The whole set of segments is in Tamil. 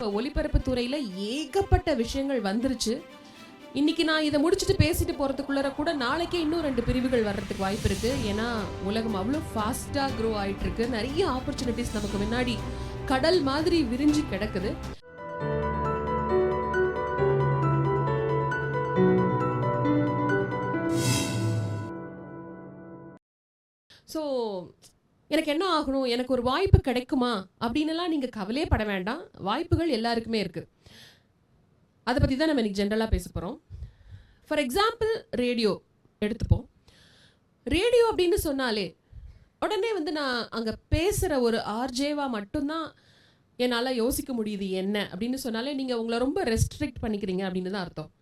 இப்போ ஒளிபரப்பு துறையில ஏகப்பட்ட விஷயங்கள் வந்துருச்சு. இன்னைக்கு நான் இதை முடிச்சுட்டு பேசிட்டு போறதுக்குள்ளர கூட நாளைக்கே இன்னும் 2 பிரிவுகள் வர்றதுக்கு வாய்ப்பு இருக்கு. ஏன்னா உலகம் அவ்வளோ ஃபாஸ்டா க்ரோ ஆயிட்டு இருக்கு. நிறைய ஆப்பர்ச்சுனிட்டிஸ் நமக்கு முன்னாடி கடல் மாதிரி விரிஞ்சு கிடக்குது. ஸோ எனக்கு என்ன ஆகணும், எனக்கு ஒரு வாய்ப்பு கிடைக்குமா அப்படின்னுலாம் நீங்கள் கவலையே பட வேண்டாம். வாய்ப்புகள் எல்லாருக்குமே இருக்குது. அதை பற்றி தான் நம்ம இன்னைக்கு ஜென்ரலாக பேச போகிறோம். ஃபார் எக்ஸாம்பிள் ரேடியோ எடுத்துப்போம். ரேடியோ அப்படின்னு சொன்னாலே உடனே நான் அங்கே பேசுகிற ஒரு ஆர்ஜேவாக மட்டும்தான் என்னால் யோசிக்க முடியுது. என்ன அப்படின்னு சொன்னாலே நீங்கள் உங்களை ரொம்ப ரெஸ்ட்ரிக்ட் பண்ணிக்கிறீங்க அப்படின்னு தான் அர்த்தம்.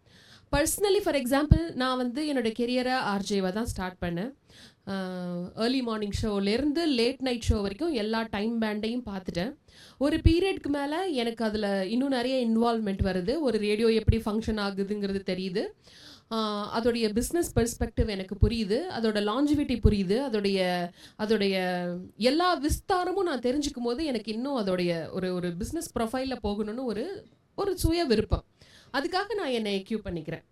பர்சனலி ஃபார் எக்ஸாம்பிள் நான் என்னோடய கெரியரை ஆர்ஜேவாக தான் ஸ்டார்ட் பண்ணேன். ஏர்லி மார்னிங் ஷோலேருந்து லேட் நைட் ஷோ வரைக்கும் எல்லா டைம் பேண்டையும் பார்த்துட்டேன். ஒரு பீரியட்க்கு மேலே எனக்கு அதில் இன்னும் நிறைய இன்வால்வ்மெண்ட் வருது. ஒரு ரேடியோ எப்படி ஃபங்க்ஷன் ஆகுதுங்கிறது தெரியுது. அதோடைய பிஸ்னஸ் பெர்ஸ்பெக்டிவ் எனக்கு புரியுது. அதோட லாஞ்சிவிட்டி புரியுது. அதோடைய எல்லா விஸ்தாரமும் நான் தெரிஞ்சுக்கும் போது எனக்கு இன்னும் அதோடைய ஒரு பிஸ்னஸ் ப்ரொஃபைலில் போகணும்னு ஒரு சுய விருப்பம். அதுக்காக நான் என்னை எக்யூப் பண்ணிக்கிறேன்.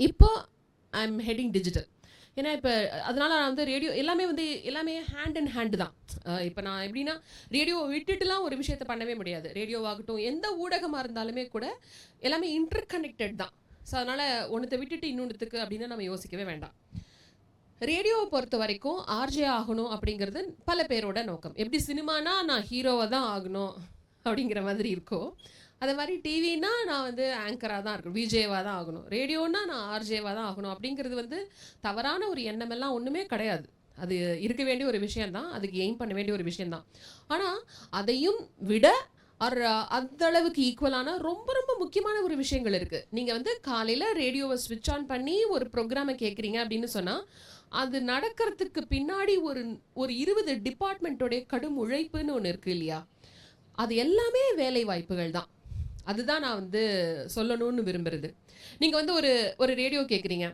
இப்போ ஐ எம் ஹெட்டிங் டிஜிட்டல். ஏன்னா இப்போ அதனால் நான் ரேடியோ எல்லாமே ஹேண்ட் அண்ட் ஹேண்டு தான். இப்போ நான் எப்படின்னா ரேடியோவை விட்டுட்டுலாம் ஒரு விஷயத்தை பண்ணவே முடியாது. ரேடியோவாகட்டும் எந்த ஊடகமாக இருந்தாலுமே கூட எல்லாமே இன்டர் கனெக்டட் தான். ஸோ அதனால் ஒன்றுத்தை விட்டுட்டு இன்னொன்றுத்துக்கு அப்படின்னு நம்ம யோசிக்கவே வேண்டாம். ரேடியோவை பொறுத்த வரைக்கும் ஆர்ஜே ஆகணும் அப்படிங்கிறது பல பேரோட நோக்கம். எப்படி சினிமானா நான் ஹீரோவாக தான் ஆகணும் அப்படிங்கிற மாதிரி இருக்கோ, அதே மாதிரி டிவின்னா நான் ஆங்கராக தான் இருக்கணும், விஜேவாக தான் ஆகணும். ரேடியோன்னா நான் ஆர்ஜேவாக தான் ஆகணும் அப்படிங்கிறது தவறான ஒரு எண்ணமெல்லாம் ஒன்றுமே கிடையாது. அது இருக்க வேண்டிய ஒரு விஷயந்தான், அதுக்கு எய்ம் பண்ண வேண்டிய ஒரு விஷயந்தான். ஆனால் அதையும் விட அந்த அளவுக்கு ஈக்குவலான ரொம்ப ரொம்ப முக்கியமான ஒரு விஷயங்கள் இருக்குது. நீங்கள் காலையில் ரேடியோவை ஸ்விட்ச் ஆன் பண்ணி ஒரு ப்ரோக்ராமை கேட்குறீங்க அப்படின்னு சொன்னால் அது நடக்கிறதுக்கு பின்னாடி ஒரு 20 டிபார்ட்மெண்ட்டோடைய கடும் உழைப்புன்னு ஒன்று இருக்குது இல்லையா? அது எல்லாமே வேலை வாய்ப்புகள் தான். அதுதான் நான் சொல்லணும்னு விரும்புகிறது. நீங்கள் ஒரு ரேடியோ கேட்குறீங்க,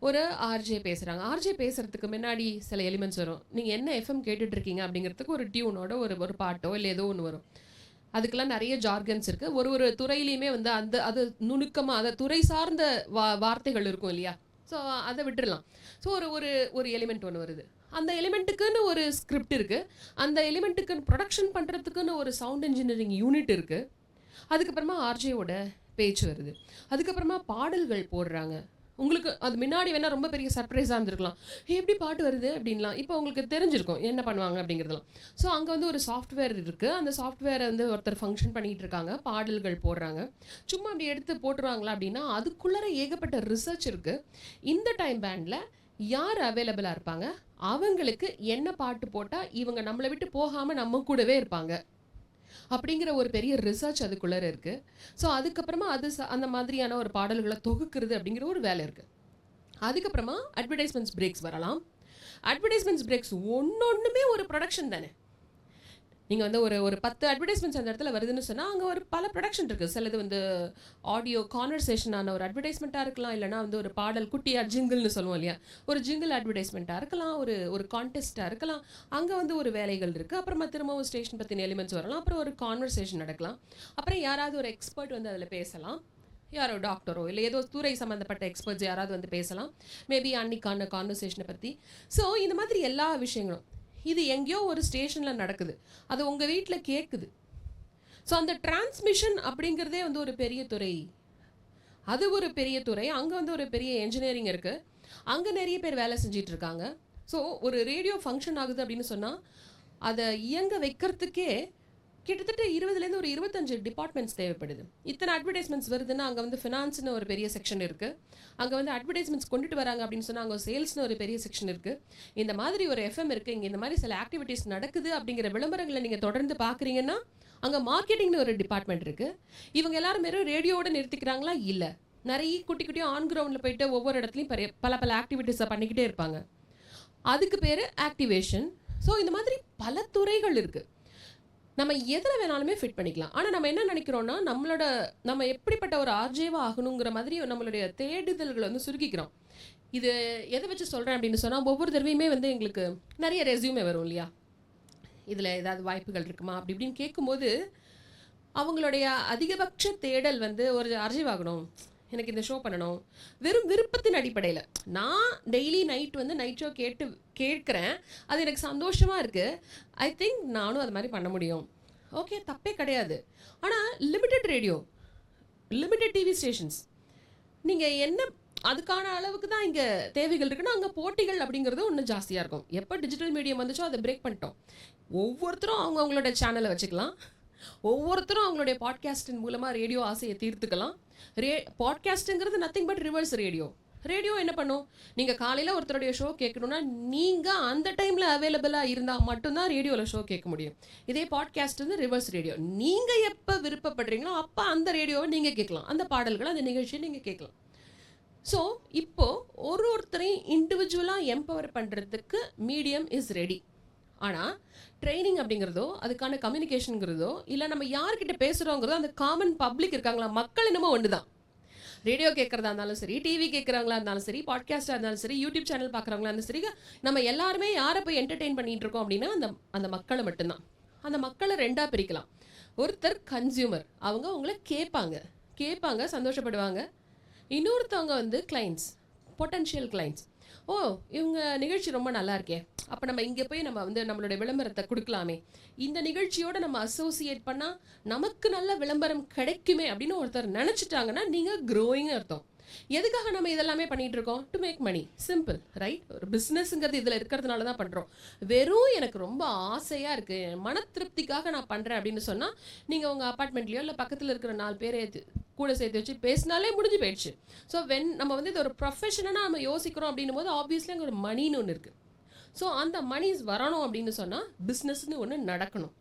ஒரு ஆர்ஜே பேசுகிறாங்க. ஆர்ஜே பேசுகிறதுக்கு முன்னாடி சில எலிமெண்ட்ஸ் வரும். நீங்கள் என்ன எஃப்எம் கேட்டுட்ருக்கீங்க அப்படிங்கிறதுக்கு ஒரு டியூனோட ஒரு பாட்டோ இல்லை ஏதோ ஒன்று வரும். அதுக்கெல்லாம் நிறைய ஜார்கன்ஸ் இருக்குது. ஒரு துறையிலையுமே அது நுணுக்கமாக அதை துறை சார்ந்த வார்த்தைகள் இருக்கும் இல்லையா? ஸோ அதை விட்டுடலாம். ஸோ ஒரு எலிமெண்ட் ஒன்று வருது. அந்த எலிமெண்ட்டுக்குன்னு ஒரு ஸ்கிரிப்ட் இருக்குது. அந்த எலிமெண்ட்டுக்குன்னு ப்ரொடக்ஷன் பண்ணுறதுக்குன்னு ஒரு சவுண்ட் இன்ஜினியரிங் யூனிட் இருக்குது. அதுக்கப்புறமா ஆர்ஜேவோட பேச்சு வருது. அதுக்கப்புறமா பாடல்கள் போடுறாங்க. உங்களுக்கு அது முன்னாடி வேணால் ரொம்ப பெரிய சர்ப்ரைஸாக இருந்திருக்கலாம். எப்படி பாட்டு வருது அப்படின்லாம் இப்போ உங்களுக்கு தெரிஞ்சிருக்கும் என்ன பண்ணுவாங்க அப்படிங்கிறதுலாம். ஸோ அங்கே ஒரு சாஃப்ட்வேர் இருக்குது. அந்த சாஃப்ட்வேரை ஒருத்தர் ஃபங்க்ஷன் பண்ணிகிட்டு இருக்காங்க, பாடல்கள் போடுறாங்க. சும்மா அப்படி எடுத்து போட்டுருவாங்களா அப்படின்னா அதுக்குள்ளே ஏகப்பட்ட ரிசர்ச் இருக்குது. இந்த டைம் பேண்டில் யார் அவைலபிளாக இருப்பாங்க, அவங்களுக்கு என்ன பாட்டு போட்டால் இவங்க நம்மளை விட்டு போகாமல் நம்ம கூடவே இருப்பாங்க அப்படிங்கிற ஒரு பெரிய ரிசர்ச் அதுக்குள்ளே இருக்குது. ஸோ அதுக்கப்புறமா அந்த மாதிரியான ஒரு பாடல்களை தொகுக்கிறது அப்படிங்கிற ஒரு வேலை இருக்குது. அதுக்கப்புறமா அட்வர்டைஸ்மெண்ட்ஸ் பிரேக்ஸ் வரலாம். அட்வர்டைஸ்மெண்ட்ஸ் பிரேக்ஸ் ஒன்னொன்றுமே ஒரு ப்ரொடக்ஷன் தானே. நீங்கள் ஒரு 10 அட்வர்டைஸ்மெண்ட்ஸ் அந்த இடத்துல வருதுன்னு சொன்னால் அங்கே பல ப்ரொடக்ஷன் இருக்குது. சிலது ஆடியோ கான்வர்சேஷனான ஒரு அட்வர்டைஸ்மெண்ட்டாக இருக்கலாம், இல்லைனா ஒரு பாடல் குட்டியாக ஜிங்கிள்னு சொல்லுவோம் இல்லையா, ஒரு ஜிங்கிள் அட்வர்டைஸ்மெண்ட்டாக இருக்கலாம், ஒரு கான்டெஸ்ட்டாக இருக்கலாம். அங்கே ஒரு வேலைகள் இருக்குது. அப்புறமா திரும்பவும் ஸ்டேஷன் பற்றின எலிமெண்ட்ஸ் வரலாம். அப்புறம் ஒரு கான்வர்சேஷன் நடக்கலாம். அப்புறம் யாராவது ஒரு எக்ஸ்பர்ட் அதில் பேசலாம். யாரோ டாக்டரோ இல்லை ஏதோ துறை சம்மந்தப்பட்ட எக்ஸ்பர்ட்ஸ் யாராவது பேசலாம், மேபி அன்னைக்கான கான்வர்சேஷனை பற்றி. ஸோ இந்த மாதிரி எல்லா விஷயங்களும் இது எங்கேயோ ஒரு ஸ்டேஷனில் நடக்குது, அது உங்கள் வீட்டில் கேட்குது. ஸோ அந்த டிரான்ஸ்மிஷன் அப்படிங்கிறதே ஒரு பெரிய துறை. அது ஒரு பெரிய துறை. அங்கே ஒரு பெரிய என்ஜினியரிங் இருக்குது. அங்கே நிறைய பேர் வேலை செஞ்சிட்டு இருக்காங்க. ஸோ ஒரு ரேடியோ ஃபங்க்ஷன் ஆகுது அப்படின்னு சொன்னால் அதை இயங்க வைக்கிறதுக்கே கிட்டத்தட்ட 20லேருந்து ஒரு 25 டிபார்ட்மெண்ட்ஸ் தேவைப்படுது. இத்தனை அட்வர்டைஸ்மெண்ட்ஸ் வருதுன்னா அங்கே ஃபினான்ஸ்னு ஒரு பெரிய செக்ஷன் இருக்குது. அங்கே அட்வர்டைஸ்மெண்ட்ஸ் கொண்டுட்டு வராங்க அப்படின்னு சொன்னால் அங்கே சேல்ஸ்னு ஒரு பெரிய செக்ஷன் இருக்குது. இந்த மாதிரி ஒரு எஃப்எம் இருக்குது, இங்கே இந்த மாதிரி சில ஆக்டிவிட்டீஸ் நடக்குது அப்படிங்கிற விளம்பரங்களை நீங்கள் தொடர்ந்து பார்க்குறீங்கன்னா அங்கே மார்க்கெட்டிங்னு ஒரு டிபார்ட்மெண்ட் இருக்குது. இவங்க எல்லாரும் வெறும் ரேடியோவோடு நிறுத்திக்கிறாங்களா? இல்லை, நிறைய குட்டி குட்டியாக ஆன் கிரவுண்டில் போயிட்டு ஒவ்வொரு இடத்துலையும் பல ஆக்டிவிட்டீஸை பண்ணிக்கிட்டே இருப்பாங்க. அதுக்கு பேர் ஆக்டிவேஷன். ஸோ இந்த மாதிரி பல துறைகள் இருக்குது. நம்ம எதில் வேணாலுமே ஃபிட் பண்ணிக்கலாம். ஆனால் நம்ம என்ன நினைக்கிறோன்னா நம்ம எப்படிப்பட்ட ஒரு ஆர்ஜேவாக ஆகணுங்கிற மாதிரி நம்மளுடைய தேடுதல்களை சுருக்கிக்கிறோம். இது எதை வச்சு சொல்கிறேன் அப்படின்னு சொன்னால் ஒவ்வொரு தடவையுமே எங்களுக்கு நிறைய ரெஸ்யூமே வரும் இல்லையா, இதில் ஏதாவது வாய்ப்புகள் இருக்குமா அப்படி இப்படின்னு கேட்கும்போது அவங்களுடைய அதிகபட்ச தேடல் வந்து ஒரு அர்ஜிவாகணும், எனக்கு இந்த ஷோ பண்ணணும், வெறும் விருப்பத்தின் அடிப்படையில். நான் டெய்லி நைட் வந்து நைட் ஷோ கேட்குறேன், அது எனக்கு சந்தோஷமாக இருக்குது. ஐ திங்க் நானும் அது மாதிரி பண்ண முடியும். ஓகே, தப்பே கிடையாது. ஆனால் limited radio, limited TV stations, நீங்கள் என்ன அதுக்கான அளவுக்கு தான் இங்கே தேவைகள் இருக்குன்னா அங்கே போட்டிகள் அப்படிங்கிறது இன்னும் ஜாஸ்தியாக இருக்கும். எப்போ டிஜிட்டல் மீடியம் வந்துச்சோ அதை பிரேக் பண்ணிட்டோம். ஒவ்வொருத்தரும் அவங்களோட சேனலை வச்சுக்கலாம், ஒவ்வொருத்தரும் அவங்களுடைய பாட்காஸ்டின் மூலமாக ரேடியோ ஆசையை தீர்த்துக்கலாம். பாட்காஸ்ட்டுங்கிறது nothing but reverse radio. Radio என்ன பண்ணும், நீங்கள் காலையில் ஒருத்தருடைய ஷோ கேட்கணுன்னா நீங்கள் அந்த டைமில் அவைலபிளாக இருந்தால் மட்டும்தான் ரேடியோவில் ஷோ கேட்க முடியும். இதே பாட்காஸ்ட் வந்து ரிவர்ஸ் ரேடியோ. நீங்கள் எப்போ விருப்பப்படுறீங்களோ அப்போ அந்த ரேடியோவை நீங்கள் கேட்கலாம், அந்த பாடல்களை அந்த நிகழ்ச்சியை நீங்கள் கேட்கலாம். ஸோ இப்போது ஒருத்தரையும் இண்டிவிஜுவலாக எம்பவர் பண்ணுறதுக்கு மீடியம் இஸ் ரெடி. ஆனால் ட்ரைனிங் அப்படிங்கிறதோ அதுக்கான கம்யூனிகேஷனுங்கிறதோ இல்லை நம்ம யார்கிட்ட பேசுகிறோங்கிறதோ அந்த காமன் பப்ளிக் இருக்காங்களா, மக்கள் என்னமோ ஒன்று தான். ரேடியோ கேட்குறதா இருந்தாலும் சரி, டிவி கேட்குறாங்களா இருந்தாலும் சரி, பாட்காஸ்டாக இருந்தாலும் சரி, யூடியூப் சேனல் பார்க்குறவங்களா இருந்தாலும் சரி, நம்ம எல்லாருமே யாரை போய் என்டர்டெயின் பண்ணிகிட்டு இருக்கோம் அப்படின்னா அந்த மக்களை மட்டும்தான். அந்த மக்களை ரெண்டாக பிரிக்கலாம். ஒருத்தர் கன்சியூமர், அவங்க உங்களை கேட்பாங்க, சந்தோஷப்படுவாங்க. இன்னொருத்தவங்க வந்து கிளைண்ட்ஸ், பொட்டன்ஷியல் கிளைண்ட்ஸ். ஓ, இவங்க நிகழ்ச்சி ரொம்ப நல்லா இருக்கே, அப்போ நம்ம இங்கே போய் நம்ம வந்து நம்மளுடைய விளம்பரத்தை கொடுக்கலாமே, இந்த நிகழ்ச்சியோடு நம்ம அசோசியேட் பண்ணால் நமக்கு நல்ல விளம்பரம் கிடைக்குமே அப்படின்னு ஒருத்தர் நினச்சிட்டாங்கன்னா நீங்கள் க்ரோயிங்னு அர்த்தம். எதுக்காக நம்ம இதெல்லாமே பண்ணிகிட்டு இருக்கோம்? To make money, simple, right? ஒரு பிஸ்னஸ்ங்கிறது இதில் இருக்கிறதுனால தான் பண்ணுறோம். வெறும் எனக்கு ரொம்ப ஆசையாக இருக்குது, மன திருப்திக்காக நான் பண்ணுறேன் அப்படின்னு சொன்னால் நீங்கள் உங்கள் அப்பார்ட்மெண்ட்லேயோ இல்லை பக்கத்தில் இருக்கிற 4 பேரை கூட சேர்த்து வச்சு பேசினாலே முடிஞ்சு போயிடுச்சு. ஸோ நம்ம வந்து இது ஒரு ப்ரொஃபஷனாக நம்ம யோசிக்கிறோம் அப்படின்னும் போது ஆப்வியஸ்லி அங்கே ஒரு மணின்னு ஒன்று இருக்குது. ஸோ அந்த மணிஸ் வரணும் அப்படின்னு சொன்னால் பிஸ்னஸ்ன்னு ஒன்று நடக்கணும்.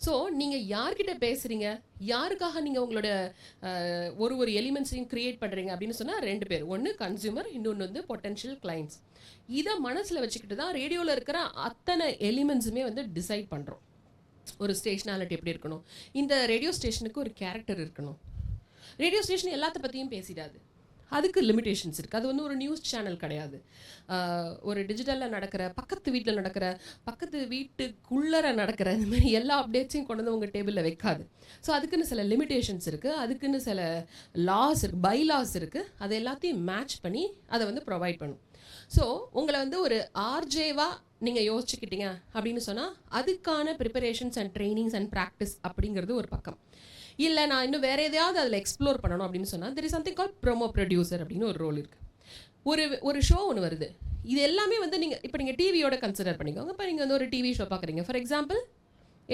ஸோ நீங்கள் யார்கிட்ட பேசுகிறீங்க, யாருக்காக நீங்கள் உங்களோட ஒரு எலிமெண்ட்ஸையும் க்ரியேட் பண்ணுறீங்க அப்படின்னு சொன்னால் 2 பேர், ஒன்று கன்சியூமர், இன்னொன்று வந்து பொட்டன்ஷியல் கிளைண்ட்ஸ். இதை மனசில் வச்சுக்கிட்டு தான் ரேடியோவில் இருக்கிற அத்தனை எலிமெண்ட்ஸுமே வந்து டிசைட் பண்ணுறோம். ஒரு ஸ்டேஷனாலிட்டி எப்படி இருக்கணும், இந்த ரேடியோ ஸ்டேஷனுக்கு ஒரு கேரக்டர் இருக்கணும். ரேடியோ ஸ்டேஷன் எல்லாத்த பற்றியும் பேசிடாது, அதுக்கு லிமிட்டேஷன்ஸ் இருக்குது. அது வந்து ஒரு நியூஸ் சேனல் கிடையாது. ஒரு டிஜிட்டலில் நடக்கிற, பக்கத்து வீட்டில் நடக்கிற, பக்கத்து வீட்டுக்குள்ளே நடக்கிற இந்த மாதிரி எல்லா அப்டேட்ஸையும் கொண்டு வந்து உங்கள் டேபிளில் வைக்காது. ஸோ அதுக்குன்னு சில லிமிட்டேஷன்ஸ் இருக்குது, அதுக்குன்னு சில லாஸ் இருக்குது, பைலாஸ் இருக்குது. அதை எல்லாத்தையும் மேட்ச் பண்ணி அதை வந்து ப்ரொவைட் பண்ணும். ஸோ உங்களை வந்து ஒரு ஆர்ஜேவாக நீங்கள் யோசிச்சுக்கிட்டீங்க அப்படின்னு சொன்னால் அதுக்கான preparations and trainings and practice அப்படிங்கிறது ஒரு பக்கம். இல்லை நான் இன்னும் வேறு எதையாவது அதில் எக்ஸ்ப்ளோர் பண்ணணும் அப்படின்னு சொன்னால் there is something call promo producer அப்படின்னு ஒரு ரோல் இருக்குது. ஒரு ஷோ ஒன்று வருது, இது எல்லாமே வந்து நீங்கள் டிவியோட கன்சிடர் பண்ணிக்கோங்க. இப்போ நீங்கள் வந்து ஒரு டிவி ஷோ பார்க்குறீங்க, ஃபார் எக்ஸாம்பிள்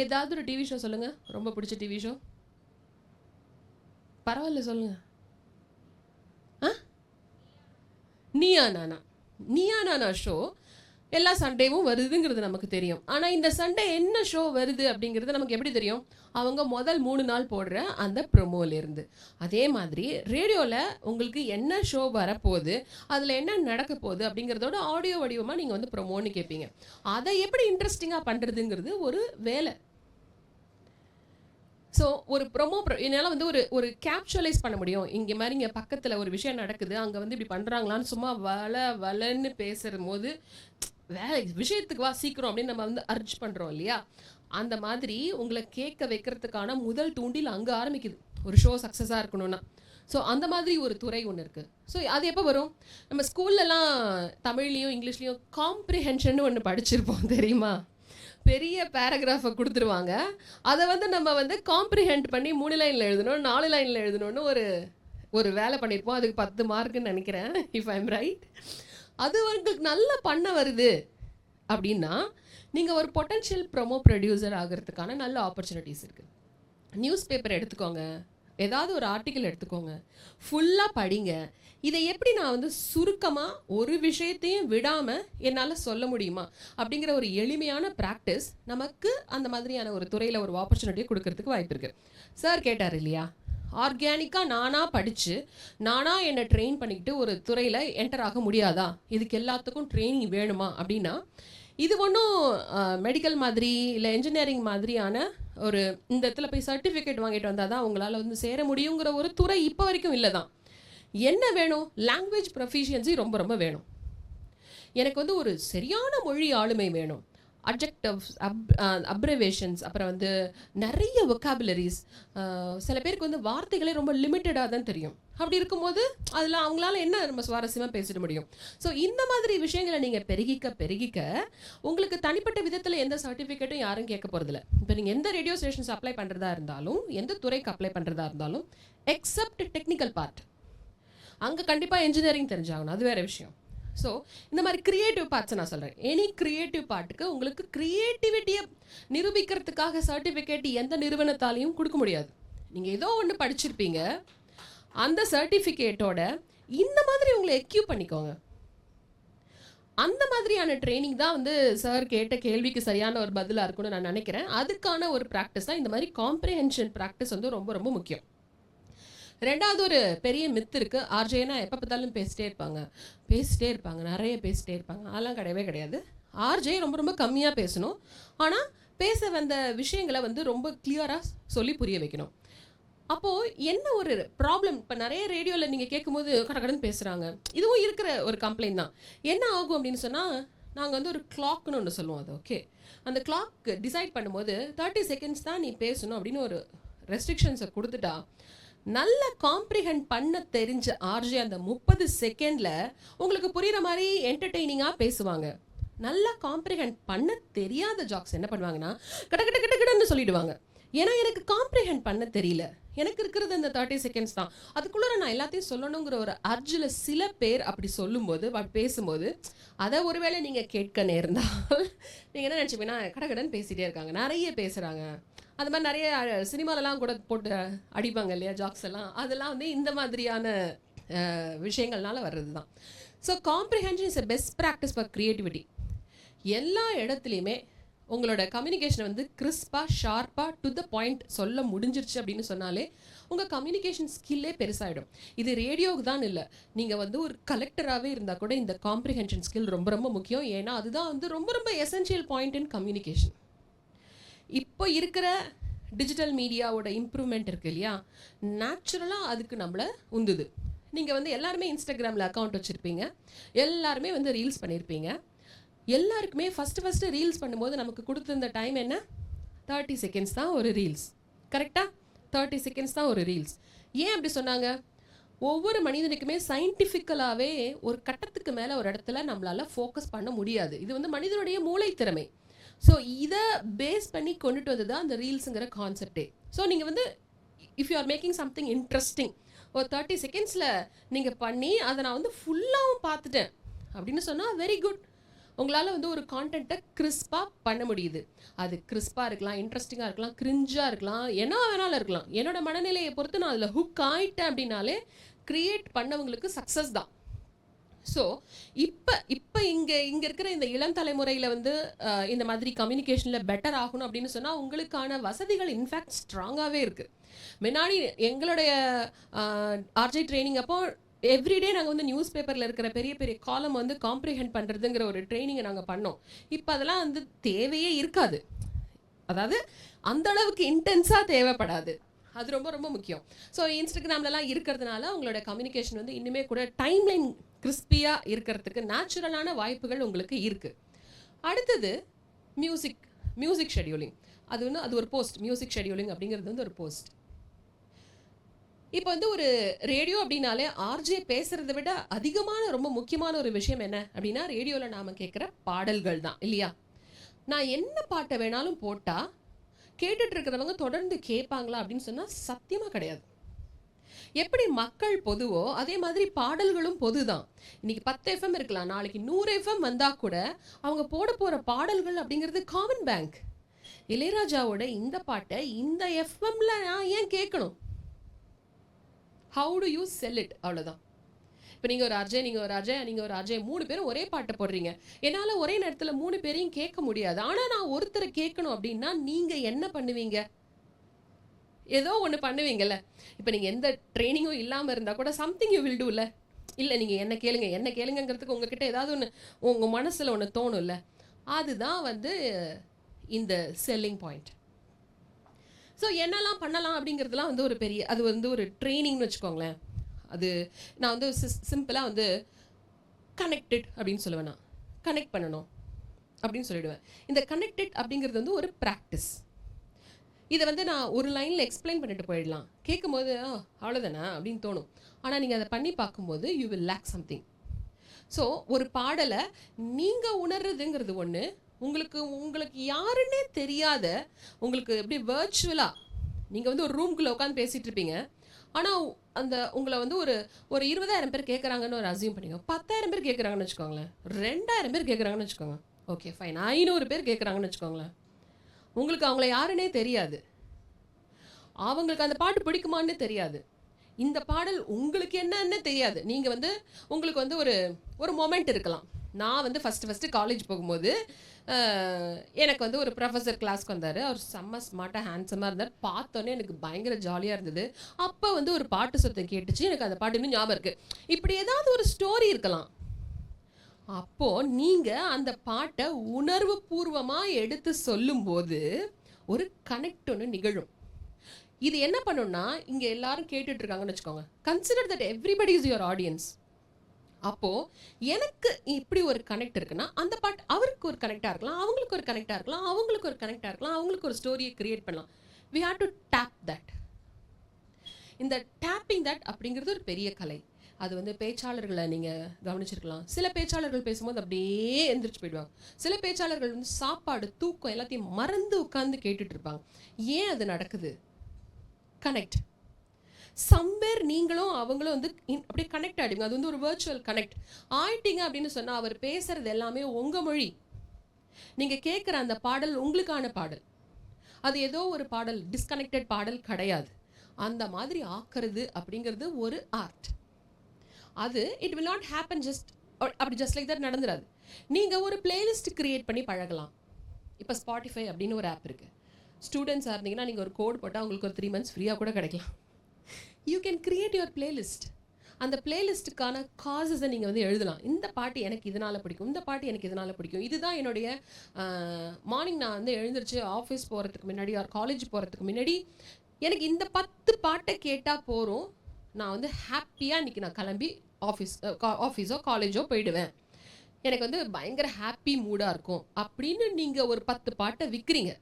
ஏதாவது ஒரு டிவி ஷோ சொல்லுங்கள், ரொம்ப பிடிச்ச டிவி ஷோ. பரவாயில்ல சொல்லுங்கள். நீயா நானா ஷோ எல்லா சண்டேவும் வருதுங்கிறது நமக்கு தெரியும். ஆனால் இந்த சண்டே என்ன ஷோ வருது அப்படிங்கிறது நமக்கு எப்படி தெரியும்? அவங்க முதல் 3 நாள் போடுற அந்த ப்ரொமோலேருந்து. அதே மாதிரி ரேடியோவில் உங்களுக்கு என்ன ஷோ வரப்போகுது, அதில் என்ன நடக்க போகுது அப்படிங்கிறதோட ஆடியோ வடிவமாக நீங்கள் வந்து ப்ரொமோன்னு கேட்பீங்க. அதை எப்படி இன்ட்ரெஸ்டிங்காக பண்ணுறதுங்கிறது ஒரு வேலை. ஸோ ஒரு என்னால் வந்து ஒரு கேப்சுவலைஸ் பண்ண முடியும். இங்கே மாதிரி இங்கே பக்கத்தில் ஒரு விஷயம் நடக்குது, அங்கே வந்து இப்படி பண்ணுறாங்களான்னு சும்மா வளன்னு பேசுகிற போது விஷயத்துக்கு வா சீக்கிரம் அப்படின்னு நம்ம வந்து அர்ஜ் பண்ணுறோம் இல்லையா? அந்த மாதிரி உங்களை கேட்க வைக்கிறதுக்கான முதல் தூண்டில் அங்கே ஆரம்பிக்குது, ஒரு ஷோ சக்ஸஸாக இருக்கணும்னா. ஸோ அந்த மாதிரி ஒரு துறை ஒன்று இருக்குது. ஸோ அது எப்போ வரும்? நம்ம ஸ்கூல்லலாம் தமிழ்லேயும் இங்கிலீஷ்லேயும் காம்ப்ரிஹென்ஷன் ஒன்று படிச்சிருப்போம் தெரியுமா? பெரிய பேராகிராஃபை கொடுத்துருவாங்க, அதை வந்து நம்ம வந்து காம்ப்ரிஹெண்ட் பண்ணி 3 லைனில் எழுதணும், 4 லைனில் எழுதணும்னு ஒரு வேலை பண்ணியிருப்போம். அதுக்கு 10 மார்க்குன்னு நினைக்கிறேன், இஃப் ஐ எம் ரைட். அது உங்களுக்கு நல்லா பண்ண வருது அப்படின்னா நீங்கள் ஒரு பொட்டன்ஷியல் ப்ரோமோ ப்ரொடியூசர் ஆகிறதுக்கான நல்ல ஆப்பர்ச்சுனிட்டிஸ் இருக்குது. நியூஸ் பேப்பர் எடுத்துக்கோங்க, ஏதாவது ஒரு ஆர்டிக்கல் எடுத்துக்கோங்க, ஃபுல்லாக படிங்க. இதை எப்படி நான் வந்து சுருக்கமாக ஒரு விஷயத்தையும் விடாமல் என்னால் சொல்ல முடியுமா அப்படிங்கிற ஒரு எளிமையான ப்ராக்டிஸ் நமக்கு அந்த மாதிரியான ஒரு துறையில் ஒரு ஆப்பர்ச்சுனிட்டியை கொடுக்கறதுக்கு வாய்ப்பு இருக்குது. சார் கேட்டார் இல்லையா, ஆர்கானிக்காக நானாக படித்து நானாக என்னை ட்ரெயின் பண்ணிக்கிட்டு ஒரு துறையில் என்டர் ஆக முடியாதா, இதுக்கு எல்லாத்துக்கும் ட்ரைனிங் வேணுமா அப்படின்னா, இது ஒன்றும் மெடிக்கல் மாதிரி இல்லை என்ஜினியரிங் மாதிரியான ஒரு இந்த இடத்துல போய் சர்டிஃபிகேட் வாங்கிட்டு வந்தால் தான் உங்களால் வந்து சேர முடியுங்கிற ஒரு துறை இப்போ வரைக்கும் இல்லை தான். என்ன வேணும்? லாங்குவேஜ் ப்ரொஃபிஷியன்சி ரொம்ப ரொம்ப வேணும். எனக்கு வந்து ஒரு சரியான மொழி ஆளுமை வேணும். அட்ஜெக்டிவ்ஸ், அப்ரிவேஷன்ஸ், அப்புறம் வந்து நிறைய வொக்காபுலரிஸ். சில பேருக்கு வந்து வார்த்தைகளே ரொம்ப லிமிட்டடாக தான் தெரியும். அப்படி இருக்கும்போது அதில் அவங்களால என்ன ரொம்ப சுவாரஸ்யமாக பேசிட முடியும். ஸோ இந்த மாதிரி விஷயங்களை நீங்கள் பெருகிக்க உங்களுக்கு தனிப்பட்ட விதத்தில் எந்த சர்டிஃபிகேட்டும் யாரும் கேட்க போகிறதில்ல. இப்போ நீங்கள் எந்த ரேடியோ ஸ்டேஷன்ஸ் அப்ளை பண்ணுறதா இருந்தாலும், எந்த துறைக்கு அப்ளை பண்ணுறதா இருந்தாலும், எக்ஸப்ட் டெக்னிக்கல் பார்ட், அங்கே கண்டிப்பாக இன்ஜினியரிங் தெரிஞ்சாகணும், அது வேறு விஷயம். ஸோ இந்த மாதிரி க்ரியேட்டிவ் பார்ட்ஸை நான் சொல்கிறேன். எனி க்ரியேட்டிவ் பார்ட்டுக்கு உங்களுக்கு க்ரியேட்டிவிட்டியை நிரூபிக்கிறதுக்காக சர்டிஃபிகேட் எந்த நிறுவனத்தாலையும் கொடுக்க முடியாது. நீங்கள் ஏதோ ஒன்று படிச்சிருப்பீங்க, அந்த சர்டிஃபிகேட்டோட இந்த மாதிரி உங்களை எக்யூப் பண்ணிக்கோங்க. அந்த மாதிரியான ட்ரைனிங் தான் வந்து சார் கேட்ட கேள்விக்கு சரியான ஒரு பதிலாக இருக்கும்னு நான் நினைக்கிறேன். அதுக்கான ஒரு ப்ராக்டிஸ் தான் இந்த மாதிரி காம்ப்ரிஹென்ஷன் ப்ராக்டிஸ் வந்து ரொம்ப ரொம்ப முக்கியம். ரெண்டாவது ஒரு பெரிய மித்து இருக்குது, ஆர்ஜேனா எப்போ பார்த்தாலும் பேசிட்டே இருப்பாங்க, நிறைய பேசிட்டே இருப்பாங்க. அதெல்லாம் கிடையவே கிடையாது. ஆர்ஜே ரொம்ப ரொம்ப கம்மியாக பேசணும், ஆனால் பேச வந்த விஷயங்களை வந்து ரொம்ப கிளியராக சொல்லி புரிய வைக்கணும். அப்போது என்ன ஒரு ப்ராப்ளம், இப்போ நிறைய ரேடியோவில் நீங்கள் கேட்கும்போது கடகடன்னு பேசுகிறாங்க, இதுவும் இருக்கிற ஒரு கம்ப்ளைண்ட் தான். என்ன ஆகும் அப்படின்னு சொன்னால், நாங்கள் வந்து ஒரு கிளாக்னு ஒன்று சொல்லுவோம். அது ஓகே, அந்த கிளாக் டிசைட் பண்ணும்போது 30 செகண்ட்ஸ் தான் நீ பேசணும் அப்படின்னு ஒரு ரெஸ்ட்ரிக்ஷன்ஸை கொடுத்துட்டா, நல்ல காம்ப்ரிஹெண்ட் பண்ண தெரிஞ்ச ஆர்ஜே அந்த 30 செகண்டில் உங்களுக்கு புரிகிற மாதிரி என்டர்டெய்னிங்காக பேசுவாங்க. நல்லா காம்ப்ரிஹெண்ட் பண்ண தெரியாத ஜாக்ஸ் என்ன பண்ணுவாங்கன்னா, கடன்னு சொல்லிடுவாங்க. ஏன்னா எனக்கு காம்ப்ரிஹெண்ட் பண்ண தெரியல, எனக்கு இருக்கிறது அந்த 30 செகண்ட்ஸ் தான், அதுக்குள்ளே நான் எல்லாத்தையும் சொல்லணுங்கிற ஒரு அர்ஜில் சில பேர் அப்படி சொல்லும்போது, பேசும்போது, அதை ஒருவேளை நீங்கள் கேட்க நேர்ந்தால் நீங்கள் என்ன நினச்சிப்பீங்கன்னா, கடன்னு பேசிகிட்டே இருக்காங்க, நிறைய பேசுகிறாங்க. அது மாதிரி நிறைய சினிமாலலாம் கூட போட்டு அடிப்பாங்க இல்லையா ஜாக்ஸ் எல்லாம், அதெல்லாம் வந்து இந்த மாதிரியான விஷயங்கள்னால வர்றது தான். So comprehension is a best practice for creativity. எல்லா இடத்துலையுமே உங்களோட கம்யூனிகேஷனை வந்து கிறிஸ்பாக ஷார்ப்பாக டு த பாயிண்ட் சொல்ல முடிஞ்சிருச்சு அப்படின்னு சொன்னாலே உங்கள் கம்யூனிகேஷன் ஸ்கில்லே பெருசாகிடும். இது ரேடியோவுக்கு தான் இல்லை, நீங்கள் வந்து ஒரு கலெக்டராகவே இருந்தால் கூட இந்த காம்ப்ரிஹென்ஷன் ஸ்கில் ரொம்ப ரொம்ப முக்கியம். ஏன்னா அதுதான் வந்து ரொம்ப ரொம்ப எசென்ஷியல் பாயிண்ட் இன் கம்யூனிகேஷன். இப்போ இருக்கிற டிஜிட்டல் மீடியாவோட இம்ப்ரூவ்மெண்ட் இருக்குது இல்லையா, நேச்சுரலாக அதுக்கு நம்மளை உந்துது. நீங்கள் வந்து எல்லாருமே இன்ஸ்டாகிராமில் அக்கௌண்ட் வச்சுருப்பீங்க, எல்லாருமே வந்து ரீல்ஸ் பண்ணியிருப்பீங்க. எல்லாருக்குமே ஃபஸ்ட்டு ரீல்ஸ் பண்ணும்போது நமக்கு கொடுத்துருந்த டைம் என்ன, 30 செகண்ட்ஸ் தான் ஒரு ரீல்ஸ். கரெக்டாக 30 செகண்ட்ஸ் தான் ஒரு ரீல்ஸ். ஏன் அப்படி சொன்னாங்க? ஒவ்வொரு மனிதனுக்குமே சயின்டிஃபிக்கலாகவே ஒரு கட்டத்துக்கு மேலே ஒரு இடத்துல நம்மளால் ஃபோக்கஸ் பண்ண முடியாது. இது வந்து மனிதனுடைய மூளை திறமை. ஸோ இதை பேஸ் பண்ணி கொண்டுட்டு வந்து தான் அந்த ரீல்ஸுங்கிற கான்செப்டே. ஸோ நீங்கள் வந்து if you are making something interesting, ஒரு 30 செகண்ட்ஸில் நீங்கள் பண்ணி அதை நான் வந்து ஃபுல்லாகவும் பார்த்துட்டேன் அப்படின்னு சொன்னால் வெரி குட். உங்களால் வந்து ஒரு கான்டென்ட்டை கிறிஸ்பாக பண்ண முடியுது. அது கிறிஸ்பாக இருக்கலாம், இன்ட்ரெஸ்டிங்காக இருக்கலாம், கிரிஞ்சாக இருக்கலாம், என்ன வேணாலும் இருக்கலாம். என்னோட மனநிலையை பொறுத்து நான் அதில் ஹுக் ஆகிட்டேன் அப்படின்னாலே க்ரியேட் பண்ணவங்களுக்கு சக்ஸஸ் தான். ஸோ இப்போ இங்கே இருக்கிற இந்த இளம் தலைமுறையில் வந்து இந்த மாதிரி கம்யூனிகேஷனில் பெட்டர் ஆகணும் அப்படின்னு சொன்னால் உங்களுக்கான வசதிகள் இன்ஃபேக்ட் ஸ்ட்ராங்காகவே இருக்குது. முன்னாடி எங்களுடைய ஆர்ஜே ட்ரைனிங் அப்போ எவ்ரிடே நாங்கள் வந்து நியூஸ் பேப்பரில் இருக்கிற பெரிய பெரிய காலம் வந்து காம்ப்ரிஹெண்ட் பண்ணுறதுங்கிற ஒரு ட்ரைனிங்கை நாங்கள் பண்ணோம். இப்போ அதெல்லாம் வந்து தேவையே இருக்காது, அதாவது அந்த அளவுக்கு இன்டென்ஸாக தேவைப்படாது. அது ரொம்ப ரொம்ப முக்கியம். ஸோ இன்ஸ்டாகிராம்லலாம் இருக்கிறதுனால உங்களோட கம்யூனிகேஷன் வந்து இன்னுமே கூட டைம்லைன் கிறிஸ்பியாக இருக்கிறதுக்கு நேச்சுரலான வாய்ப்புகள் உங்களுக்கு இருக்குது. அடுத்தது மியூசிக் ஷெடியூலிங். அது ஒரு போஸ்ட். மியூசிக் ஷெடியூலிங் அப்படிங்கிறது வந்து ஒரு போஸ்ட். இப்போ வந்து ஒரு ரேடியோ அப்படின்னாலே ஆர்ஜே பேசுகிறத விட அதிகமான ரொம்ப முக்கியமான ஒரு விஷயம் என்ன அப்படின்னா, ரேடியோவில் நாம் கேட்குற பாடல்கள் தான் இல்லையா. நான் என்ன பாட்டை வேணாலும் போட்டால் கேட்டுட்டு இருக்கிறவங்க தொடர்ந்து கேட்பாங்களா அப்படின்னு சொன்னால் சத்தியமாக கிடையாது. எப்படி மக்கள் பொதுவோ அதே மாதிரி பாடல்களும் பொது தான். இன்னைக்கு 10 FM இருக்கலாம், நாளைக்கு 100 FM வந்தால் கூட அவங்க போட போகிற பாடல்கள் அப்படிங்கிறது காமன் பேங்க். இளையராஜாவோட இந்த பாட்டை இந்த எஃப்எம்ல நான் ஏன் கேட்கணும்? How to you sell it, அவ்வளோதான். இப்போ நீங்கள் ஒரு அர்ஜே, நீங்கள் ஒரு அர்ஜே 3 பேரும் ஒரே பாட்டை போடுறீங்க. என்னால் ஒரே நேரத்தில் 3 பேரையும் கேட்க முடியாது. ஆனால் நான் ஒருத்தரை கேட்கணும் அப்படின்னா நீங்கள் என்ன பண்ணுவீங்க? ஏதோ ஒன்று பண்ணுவீங்கல்ல. இப்போ நீங்கள் எந்த ட்ரைனிங்கும் இல்லாமல் இருந்தால் கூட சம்திங் யூ வில் டூ. இல்லை நீங்கள் என்ன கேளுங்கிறதுக்கு உங்ககிட்ட ஏதாவது ஒன்று உங்கள் மனசில் ஒன்று தோணும்ல, அதுதான் வந்து இந்த செல்லிங் பாயிண்ட். ஸோ என்னெல்லாம் பண்ணலாம் அப்படிங்கிறதுலாம் வந்து ஒரு பெரிய, அது வந்து ஒரு ட்ரைனிங்னு வச்சுக்கோங்களேன். அது நான் வந்து சிம்பிளாக வந்து கனெக்டட் அப்படின்னு சொல்லுவேன். நான் கனெக்ட் பண்ணணும். அப்படின்னு சொல்லிடுவேன். இந்த கனெக்டட் அப்படிங்கிறது வந்து ஒரு ப்ராக்டிஸ். இதை வந்து நான் ஒரு லைனில் எக்ஸ்பிளைன் பண்ணிட்டு போயிடலாம். கேட்கும்போது அவ்வளோதானே அப்படின்னு தோணும். ஆனால் நீங்கள் அதை பண்ணி பார்க்கும்போது you will lack something. So ஒரு பாடலை நீங்கள் உணர்றதுங்கிறது ஒன்று, உங்களுக்கு யாருன்னே தெரியாத, உங்களுக்கு எப்படி வர்ச்சுவலாக நீங்கள் வந்து ஒரு ரூம்குள்ளே உட்காந்து பேசிகிட்டு இருப்பீங்க. ஆனால் அந்த உங்களை வந்து ஒரு 20,000 பேர் கேட்குறாங்கன்னு ஒரு அசியூம் பண்ணிக்கோங்க. 10,000 பேர் கேட்குறாங்கன்னு வச்சுக்கோங்களேன். 2,000 பேர் கேட்குறாங்கன்னு வச்சுக்கோங்க. ஓகே ஃபைன், 500 பேர் கேட்குறாங்கன்னு வச்சுக்கோங்களேன். உங்களுக்கு அவங்கள யாருன்னே தெரியாது, அவங்களுக்கு அந்த பாட்டு பிடிக்குமான்னு தெரியாது, இந்த பாடல் உங்களுக்கு என்னன்னு தெரியாது. நீங்கள் வந்து உங்களுக்கு வந்து ஒரு மொமெண்ட் இருக்கலாம். நான் வந்து ஃபஸ்ட்டு காலேஜ் போகும்போது எனக்கு வந்து ஒரு ப்ரொஃபஸர் கிளாஸ்க்கு வந்தார். அவர் செம்ம ஸ்மார்ட்டாக ஹேண்ட்ஸமாக இருந்தார். பார்த்தோன்னே எனக்கு பயங்கர ஜாலியாக இருந்தது. அப்போ வந்து ஒரு பாட்டு சத்தம் கேட்டுச்சு, எனக்கு அந்த பாட்டு இன்னும் ஞாபகம் இருக்குது. இப்படி ஏதாவது ஒரு ஸ்டோரி இருக்கலாம். அப்போது நீங்கள் அந்த பாட்டை உணர்வு பூர்வமாக எடுத்து சொல்லும்போது ஒரு கனெக்ட் ஒன்று நிகழும். இது என்ன பண்ணுன்னா, இங்கே எல்லாரும் கேட்டுட்டு இருக்காங்கன்னு வச்சுக்கோங்க. Consider that everybody is your audience. அப்போது எனக்கு இப்படி ஒரு கனெக்ட் இருக்குன்னா, அந்த பாட்டு அவருக்கு ஒரு கனெக்டாக இருக்கலாம், அவங்களுக்கு ஒரு கனெக்டாக இருக்கலாம், அவங்களுக்கு ஒரு கனெக்டாக இருக்கலாம், அவங்களுக்கு ஒரு ஸ்டோரியை கிரியேட் பண்ணலாம். We have to tap that. இந்த டேப்பிங் தட் அப்படிங்கிறது ஒரு பெரிய கலை. அது வந்து பேச்சாளர்களை நீங்கள் கவனிச்சிருக்கலாம். சில பேச்சாளர்கள் பேசும்போது அப்படியே எந்திரிச்சு போயிடுவாங்க. சில பேச்சாளர்கள் வந்து சாப்பாடு, தூக்கம் எல்லாத்தையும் மறந்து உட்காந்து கேட்டுட்டு இருப்பாங்க. ஏன் அது நடக்குது? கனெக்ட். சம்வேர் நீங்களும் அவங்களும் வந்து அப்படியே கனெக்ட் ஆகிடுங்க. அது வந்து ஒரு வர்ச்சுவல் கனெக்ட் ஆயிட்டீங்க அப்படின்னு சொன்னால், அவர் பேசுறது எல்லாமே உங்கள் மொழி. நீங்கள் கேட்குற அந்த பாடல் உங்களுக்கான பாடல். அது ஏதோ ஒரு பாடல், டிஸ்கனெக்டட் பாடல் கிடையாது. அந்த மாதிரி ஆக்குறது அப்படிங்கிறது ஒரு ஆர்ட். அது it will not happen just like that நடந்துடாது. நீங்கள் ஒரு பிளேலிஸ்ட் கிரியேட் பண்ணி பழகலாம். இப்போ ஸ்பாட்டிஃபை அப்படின்னு ஒரு ஆப் இருக்குது. ஸ்டூடெண்ட்ஸாக இருந்தீங்கன்னா நீங்கள் ஒரு கோட் போட்டால் உங்களுக்கு ஒரு 3 months ஃப்ரீயாக கூட கிடைக்கலாம். You can create your playlist. அந்த பிளேலிஸ்ட்டுக்கான காசஸை நீங்கள் வந்து எழுதலாம். இந்த பாட்டு எனக்கு இதனால் பிடிக்கும், இந்த பாட்டு எனக்கு இதனால் பிடிக்கும், இதுதான் என்னுடைய மார்னிங் நான் வந்து எழுந்திரிச்சு ஆஃபீஸ் போகிறதுக்கு முன்னாடி ஆர் காலேஜ் போகிறதுக்கு முன்னாடி எனக்கு இந்த 10 பாட்டை கேட்டால் போகிறோம், நான் வந்து ஹாப்பியாக இன்றைக்கி நான் கிளம்பி ஆஃபீஸோ காலேஜோ போயிடுவேன், எனக்கு வந்து பயங்கர ஹாப்பி மூடாக இருக்கும் அப்படின்னு நீங்கள் ஒரு 10 பாட்டை விற்கிறீங்க.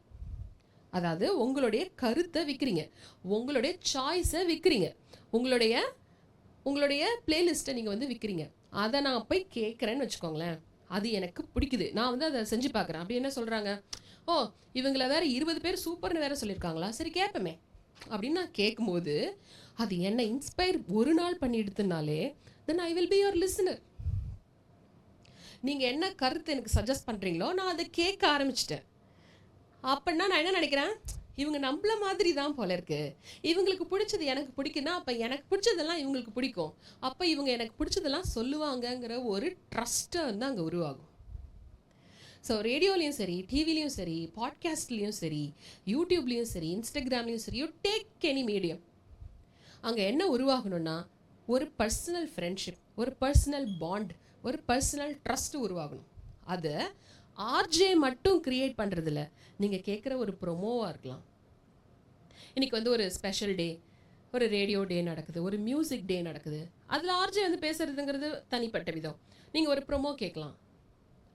அதாவது உங்களுடைய கருத்தை விற்கிறீங்க, உங்களுடைய சாய்ஸை விற்கிறீங்க, உங்களுடைய பிளேலிஸ்ட்டை நீங்கள் வந்து விற்கிறீங்க. அதை நான் போய் கேட்குறேன்னு வச்சுக்கோங்களேன், அது எனக்கு பிடிக்குது, நான் வந்து அதை செஞ்சு பார்க்குறேன். அப்படி என்ன சொல்கிறாங்க, ஓ இவங்களை வேறு 20 பேர் சூப்பர்னு வேறு சொல்லியிருக்காங்களா, சரி கேட்பமே அப்படின்னு நான் கேட்கும்போது அது என்னை இன்ஸ்பயர் ஒரு நாள் பண்ணி எடுத்துனாலே then I will be your listener. நீங்கள் என்ன கருத்து எனக்கு சஜஸ்ட் பண்ணுறீங்களோ நான் அதை கேட்க ஆரம்பிச்சிட்டேன். அப்படின்னா நான் என்ன நினைக்கிறேன், இவங்க நம்மள மாதிரி தான் போல இருக்கு, இவங்களுக்கு பிடிச்சது எனக்கு பிடிக்குன்னா அப்போ எனக்கு பிடிச்சதெல்லாம் இவங்களுக்கு பிடிக்கும், அப்போ இவங்க எனக்கு பிடிச்சதெல்லாம் சொல்லுவாங்கங்கிற ஒரு ட்ரஸ்ட்டை வந்து அங்கே உருவாகும். ஸோ ரேடியோலையும் சரி, டிவிலையும் சரி, பாட்காஸ்ட்லேயும் சரி, யூடியூப்லேயும் சரி, இன்ஸ்டாகிராம்லேயும் சரி, யூ டேக் எனி மீடியம், அங்கே என்ன உருவாகணும்னா ஒரு பர்சனல் ஃப்ரெண்ட்ஷிப், ஒரு பர்சனல் பாண்ட், ஒரு பர்சனல் ட்ரஸ்ட் உருவாகணும். அதை ஆர்ஜே மட்டும் கிரியேட் பண்ணுறதில்ல, நீங்கள் கேட்குற ஒரு ப்ரொமோவாக இருக்கலாம். இன்றைக்கி வந்து ஒரு ஸ்பெஷல் டே, ஒரு ரேடியோ டே நடக்குது, ஒரு மியூசிக் டே நடக்குது, அதில் ஆர்ஜே வந்து பேசுகிறதுங்கிறது தனிப்பட்ட விதம். நீங்கள் ஒரு ப்ரொமோ கேட்கலாம்,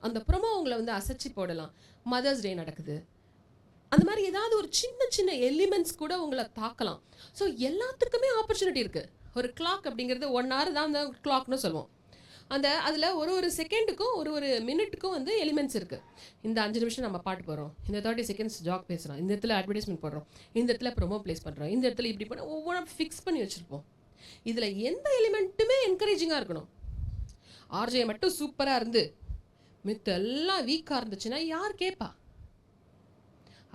அந்த ப்ரொமோ உங்களை வந்து அசைச்சி போடலாம். மதர்ஸ் டே நடக்குது, அந்த மாதிரி ஏதாவது ஒரு சின்ன சின்ன எலிமெண்ட்ஸ் கூட உங்களை தாக்கலாம். ஸோ எல்லாத்துக்குமே ஆப்பர்ச்சுனிட்டி இருக்குது. ஒரு கிளாக் அப்படிங்கிறது 1 hour தான் அந்த கிளாக்னு சொல்லுவோம். அதில் ஒரு செகண்டுக்கும் ஒரு மினிட்டுக்கும் வந்து எலிமெண்ட்ஸ் இருக்குது. இந்த 5 நிமிஷம் நம்ம பாட்டு போடுறோம், இந்த 30 seconds ஜாக் பேசுகிறோம், இந்த இடத்துல அட்வர்டைஸ்மெண்ட் போடுறோம், இந்த இடத்துல ப்ரொமோ ப்ளேஸ் பண்ணுறோம், இந்த இடத்துல இப்படி பண்ண ஒவ்வொன்றும் ஃபிக்ஸ் பண்ணி வச்சுருப்போம். இதில் எந்த எலிமெண்ட்டுமே என்கரேஜிங்காக இருக்கணும். ஆர்ஜே மட்டும் சூப்பராக இருந்து மித்த எல்லாம் வீக்காக இருந்துச்சுன்னா யார் கேட்பா?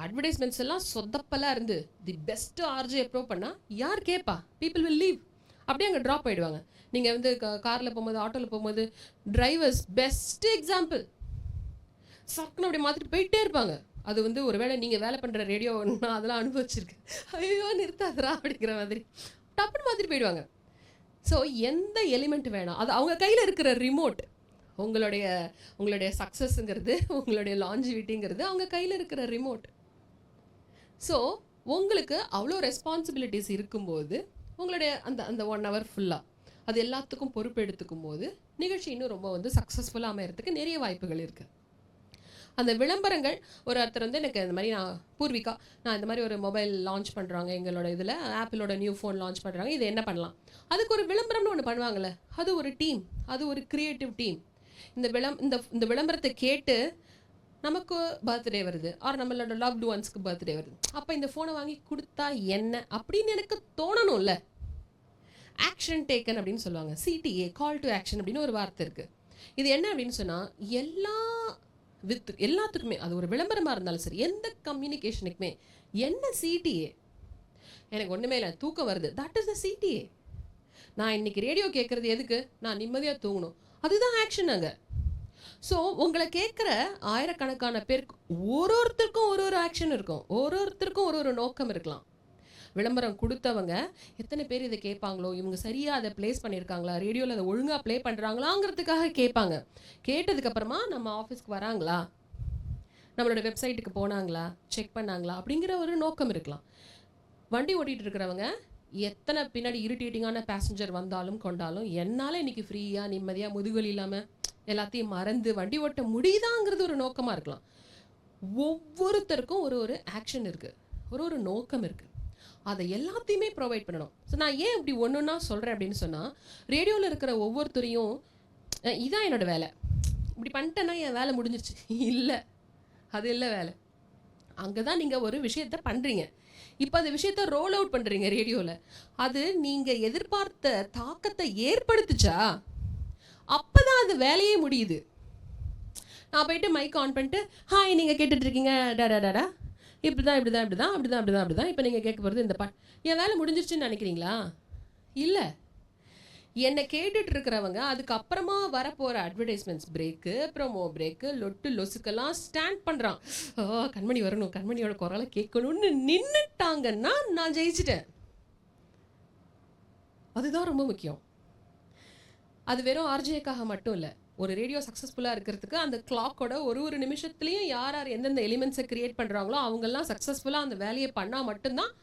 அட்வர்டைஸ்மெண்ட்ஸ் எல்லாம் சொதப்பலாக இருந்து தி பெஸ்ட் ஆர்ஜே ப்ரூவ் பண்ணால் யார் கேட்பா? பீப்புள் வில் லீவ், அப்படியே அங்கே ட்ராப் ஆகிடுவாங்க. நீங்கள் வந்து காரில் போகும்போது, ஆட்டோவில் போகும்போது, டிரைவர்ஸ் பெஸ்ட் எக்ஸாம்பிள், சக்குன்னு அப்படி மாற்றிட்டு போயிட்டே இருப்பாங்க. அது வந்து ஒரு வேளை நீங்கள் வேலை பண்ணுற ரேடியோ நான் அதெல்லாம் அனுபவிச்சிருக்கேன். ஐயோ நிறுத்தாதரா அப்படிங்கிற மாதிரி டப்புன்னு மாற்றிட்டு போயிடுவாங்க. ஸோ எந்த எலிமெண்ட் வேணாம், அது அவங்க கையில் இருக்கிற ரிமோட். உங்களுடைய சக்ஸஸ்ங்கிறது, உங்களுடைய லாஞ்சிவிட்டிங்கிறது அவங்க கையில் இருக்கிற ரிமோட். ஸோ உங்களுக்கு அவ்வளோ ரெஸ்பான்சிபிலிட்டிஸ் இருக்கும்போது உங்களுடைய அந்த 1 hour ஃபுல்லாக அது எல்லாத்துக்கும் பொறுப்பு எடுத்துக்கும் போது நிகழ்ச்சி இன்னும் ரொம்ப வந்து சக்ஸஸ்ஃபுல்லாக அமையறதுக்கு நிறைய வாய்ப்புகள் இருக்குது. அந்த விளம்பரங்கள் ஒருத்தர் வந்து எனக்கு இந்த மாதிரி பூர்விகா நான் இந்த மாதிரி ஒரு மொபைல் லான்ச் பண்ணுறாங்க, எங்களோட இதில் ஆப்பிளோட நியூ ஃபோன் லான்ச் பண்ணுறாங்க, இது என்ன பண்ணலாம், அதுக்கு ஒரு விளம்பரம்னு ஒன்று பண்ணுவாங்கள்ல, அது ஒரு டீம், அது ஒரு க்ரியேட்டிவ் டீம். இந்த விளம்பரத்தை கேட்டு நமக்கு பர்த்டே வருது, ஆர் நம்மளோட லவ்டு ஒன்ஸ்க்கு பர்த்டே வருது, அப்போ இந்த ஃபோனை வாங்கி கொடுத்தா என்ன அப்படின்னு எனக்கு தோணணும்ல. ஆக்ஷன் டேக்கன் அப்படின்னு சொல்லுவாங்க, CTA, கால் டு ஆக்ஷன் அப்படின்னு ஒரு வார்த்தை இருக்குது. இது என்ன அப்படின்னு சொன்னால் எல்லாத்துக்குமே, அது ஒரு விளம்பரமாக இருந்தாலும் சரி, எந்த கம்யூனிகேஷனுக்குமே என்ன CTA, எனக்கு ஒன்றுமே இல்லை தூக்கம் வருது, தட் இஸ் த CTA. நான் இன்னைக்கு ரேடியோ கேட்குறது எதுக்கு, நான் நிம்மதியாக தூங்கணும், அதுதான் ஆக்ஷன் அங்கே. ஸோ உங்களை கேட்குற ஆயிரக்கணக்கான பேருக்கு ஒருத்தருக்கும் ஒரு ஆக்ஷன் இருக்கும், ஒருத்தருக்கும் ஒரு நோக்கம் இருக்கலாம். விளம்பரம் கொடுத்தவங்க எத்தனை பேர் இதை கேட்பாங்களோ, இவங்க சரியாக அதை ப்ளேஸ் பண்ணியிருக்காங்களா, ரேடியோவில் அதை ஒழுங்காக ப்ளே பண்ணுறாங்களாங்கிறதுக்காக கேட்பாங்க. கேட்டதுக்கப்புறமா நம்ம ஆஃபீஸ்க்கு வராங்களா, நம்மளோட வெப்சைட்டுக்கு போனாங்களா, செக் பண்ணாங்களா அப்படிங்கிற ஒரு நோக்கம் இருக்கலாம். வண்டி ஓட்டிகிட்டு இருக்கிறவங்க எத்தனை பின்னாடி இரிட்டேட்டிங்கான பேசஞ்சர் வந்தாலும் கொண்டாலும் என்னால் இன்றைக்கி ஃப்ரீயாக நிம்மதியாக முதுகுவலி இல்லாமல் எல்லாத்தையும் மறந்து வண்டி ஓட்ட முடியுதாங்கிறது ஒரு நோக்கமாக இருக்கலாம். ஒவ்வொருத்தருக்கும் ஒரு ஆக்ஷன் இருக்குது, ஒரு நோக்கம் இருக்குது. அதை எல்லாத்தையுமே ப்ரொவைட் பண்ணணும். ஸோ நான் ஏன் இப்படி ஒன்றுன்னா சொல்கிறேன் அப்படின்னு சொன்னால், ரேடியோவில் இருக்கிற ஒவ்வொருத்தரையும் இதான் என்னோடய வேலை, இப்படி பண்ணிட்டேன்னா என் வேலை முடிஞ்சிருச்சு, இல்லை, அது இல்லை வேலை. அங்கே தான் நீங்கள் ஒரு விஷயத்த பண்ணுறீங்க, இப்போ அந்த விஷயத்த ரோல் அவுட் பண்ணுறீங்க ரேடியோவில், அது நீங்கள் எதிர்பார்த்த தாக்கத்தை ஏற்படுத்துச்சா, அப்போ தான் அது வேலையே முடியுது. நான் போயிட்டு மைக் ஆன் பண்ணிட்டு ஹாய் நீங்கள் கேட்டுட்ருக்கீங்க டாடா இப்படி தான் இப்போ நீங்கள் கேட்க போகிறது இந்த பாட்டு, என் வேலை முடிஞ்சிருச்சுன்னு நினைக்கிறீங்களா? இல்லை, என்னை கேட்டுட்ருக்கிறவங்க அதுக்கப்புறமா வரப்போகிற அட்வர்டைஸ்மெண்ட்ஸ் பிரேக்கு, ப்ரோமோ பிரேக்கு, லொசுக்கெல்லாம் ஸ்டாண்ட் பண்ணுறான், கண்மணி வரணும், கண்மணியோட குரலை கேட்கணும்னு நின்றுட்டாங்கன்னா நான் ஜெயிச்சிட்டேன். அதுதான் ரொம்ப முக்கியம். அது வெறும் ஆர்ஜேக்காக மட்டும் இல்லை, ஒரு ரேடியோ சக்ஸஸ்ஃபுல்லாக இருக்கிறதுக்கு அந்த கிளாக்கோட ஒரு நிமிஷத்துலேயும் யார் எந்தெந்த எலிமெண்ட்ஸை க்ரியேட் பண்ணுறாங்களோ அவங்கெல்லாம் சக்ஸஸ்ஃபுல்லாக அந்த வேலையை பண்ணால் மட்டும்தான்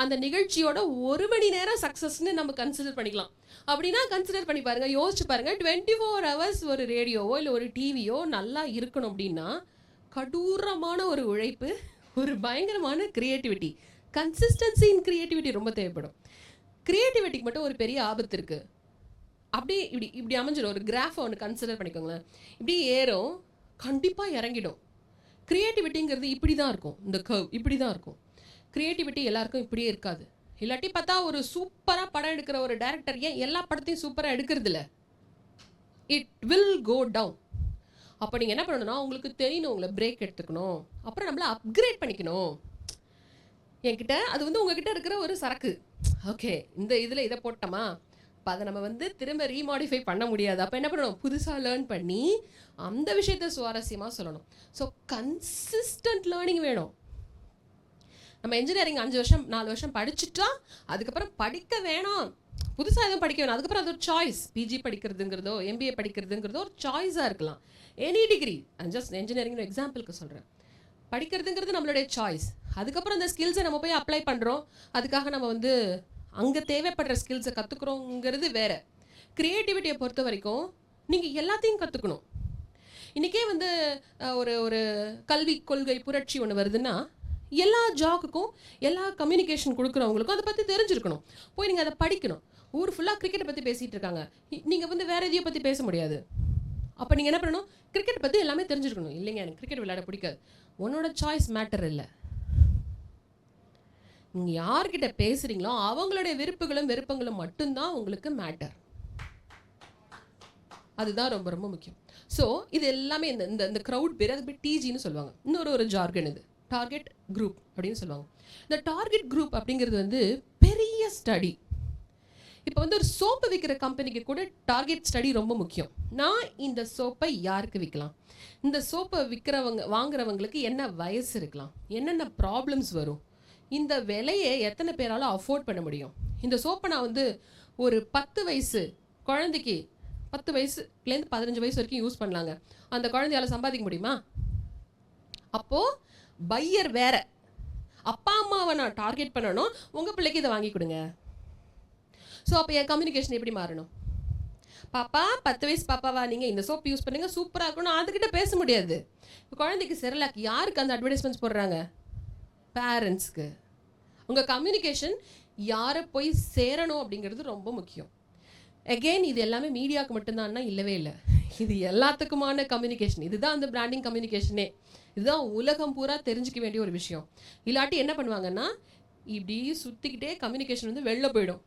அந்த நிகழ்ச்சியோட 1 மணி நேரம் சக்ஸஸ்ன்னு நம்ம கன்சிடர் பண்ணிக்கலாம். அப்படின்னா கன்சிடர் பண்ணி பாருங்கள், யோசிச்சு பாருங்கள், 24 hours ஒரு ரேடியோவோ இல்லை ஒரு டிவியோ நல்லா இருக்கணும் அப்படின்னா கடூரமான ஒரு உழைப்பு, ஒரு பயங்கரமான க்ரியேட்டிவிட்டி, கன்சிஸ்டன்சி இன் க்ரியேட்டிவிட்டி ரொம்ப தேவைப்படும். க்ரியேட்டிவிட்டிக்கு மட்டும் ஒரு பெரிய ஆபத்து இருக்குது. அப்படி இப்படி அமைஞ்சிடும். ஒரு கிராஃபை ஒன்று கன்சிடர் பண்ணிக்கோங்களேன், இப்படி ஏறும், கண்டிப்பாக இறங்கிடும். க்ரியேட்டிவிட்டிங்கிறது இப்படி தான் இருக்கும், இந்த கர்வ் இப்படி தான் இருக்கும். க்ரியேட்டிவிட்டி எல்லாருக்கும் இப்படியே இருக்காது. இல்லாட்டி பார்த்தா ஒரு சூப்பராக படம் எடுக்கிற ஒரு டைரக்டர் ஏன் எல்லா படத்தையும் சூப்பராக எடுக்கிறதில்ல, இட் வில் கோ டவுன். அப்போ நீங்கள் என்ன பண்ணணும்னா, உங்களுக்கு தெரியணும், உங்களை பிரேக் எடுத்துக்கணும், அப்புறம் நம்மளை அப்கிரேட் பண்ணிக்கணும். என்கிட்ட அது வந்து உங்ககிட்ட இருக்கிற ஒரு சரக்கு, ஓகே இந்த இதில் இதை போட்டோமா, இப்போ அதை நம்ம திரும்ப ரீமாடிஃபை பண்ண முடியாது. அப்போ என்ன பண்ணணும், புதுசாக லேர்ன் பண்ணி அந்த விஷயத்த சுவாரஸ்யமாக சொல்லணும். ஸோ கன்சிஸ்டன்ட் லேர்னிங் வேணும். நம்ம இன்ஜினியரிங் 5 வருஷம் 4 வருஷம் படிச்சுட்டா அதுக்கப்புறம் படிக்க வேணாம், புதுசாக எதுவும் படிக்க வேணும். அதுக்கப்புறம் அது ஒரு சாய்ஸ், பிஜி படிக்கிறதுங்கிறதோ MBA படிக்கிறதுங்கிறதோ ஒரு சாய்ஸாக இருக்கலாம். எனி டிகிரி, ஜஸ்ட் இன்ஜினியரிங் எக்ஸாம்பிளுக்கு சொல்கிறேன், படிக்கிறதுங்கிறது நம்மளுடைய சாய்ஸ். அதுக்கப்புறம் அந்த ஸ்கில்ஸை நம்ம போய் அப்ளை பண்ணுறோம், அதுக்காக நம்ம அங்கே தேவைப்படுற ஸ்கில்ஸை கற்றுக்குறோங்கிறது வேறு. க்ரியேட்டிவிட்டியை பொறுத்த வரைக்கும் நீங்கள் எல்லாத்தையும் கற்றுக்கணும். இன்றைக்கே ஒரு கல்வி கொள்கை புரட்சி ஒன்று வருதுன்னா, எல்லா ஜாக்குக்கும் எல்லா கம்யூனிகேஷன் கொடுக்குறவங்களுக்கும் அதை பற்றி தெரிஞ்சிருக்கணும். போய் நீங்கள் அதை படிக்கணும். ஊர் ஃபுல்லாக கிரிக்கெட்டை பற்றி பேசிகிட்டு இருக்காங்க, நீங்கள் வேறு எதையும் பற்றி பேச முடியாது. அப்போ நீங்கள் என்ன பண்ணணும், கிரிக்கெட் பற்றி எல்லாமே தெரிஞ்சிருக்கணும். இல்லைங்க எனக்கு கிரிக்கெட் விளையாட பிடிக்காது, உன்னோட சாய்ஸ் மேட்டர் இல்லை. நீங்கள் யார்கிட்ட பேசுகிறீங்களோ அவங்களுடைய விருப்பங்களும் மட்டும்தான் உங்களுக்கு மேட்டர். அதுதான் ரொம்ப ரொம்ப முக்கியம். ஸோ இது எல்லாமே இந்த க்ரௌட் பேர், அது டிஜின்னு சொல்லுவாங்க. இன்னொரு ஜார்கன், இது டார்கெட் குரூப் அப்படின்னு சொல்லுவாங்க. இந்த டார்கெட் குரூப் அப்படிங்கிறது பெரிய ஸ்டடி. இப்போ ஒரு சோப்பு விற்கிற கம்பெனிக்கு கூட டார்கெட் ஸ்டடி ரொம்ப முக்கியம். நான் இந்த சோப்பை யாருக்கு விற்கலாம், இந்த சோப்பை வாங்குறவங்களுக்கு என்ன வயசு இருக்கலாம், என்னென்ன ப்ராப்ளம்ஸ் வரும், இந்த விலையை எத்தனை பேரால் அஃபோர்ட் பண்ண முடியும், இந்த சோப்பை நான் ஒரு 10 வயசு குழந்தைக்கு 10 வயசுலேருந்து 15 வயசு வரைக்கும் யூஸ் பண்ணலாங்க, அந்த குழந்தையால சம்பாதிக்க முடியுமா? அப்போது பையர் வேற, அப்பா அம்மாவை நான் டார்கெட் பண்ணணும், உங்கள் பிள்ளைக்கு இதை வாங்கி கொடுங்க. ஸோ அப்போ என் கம்யூனிகேஷன் எப்படி மாறணும்? பாப்பா 10 வயசு பாப்பாவா நீங்கள் இந்த சோப் யூஸ் பண்ணுங்க சூப்பராக இருக்கணும், அதுக்கிட்ட பேச முடியாது. குழந்தைக்கு செரலாக் யாருக்கு அந்த அட்வர்டைஸ்மெண்ட்ஸ் போடுறாங்க? பேரண்ட்ஸ்க்கு. உங்கள் கம்யூனிகேஷன் யாரை போய் சேரணும் அப்படிங்கிறது ரொம்ப முக்கியம். அகெயின் இது எல்லாமே மீடியாவுக்கு மட்டும்தான்னா இல்லவே இல்லை, இது எல்லாத்துக்குமான கம்யூனிகேஷன். இதுதான் அந்த பிராண்டிங் கம்யூனிகேஷனே. இதுதான் உலகம் பூரா தெரிஞ்சிக்க வேண்டிய ஒரு விஷயம். இல்லாட்டி என்ன பண்ணுவாங்கன்னா இப்படி சுற்றிக்கிட்டே கம்யூனிகேஷன் வந்து வெளில போயிடும்.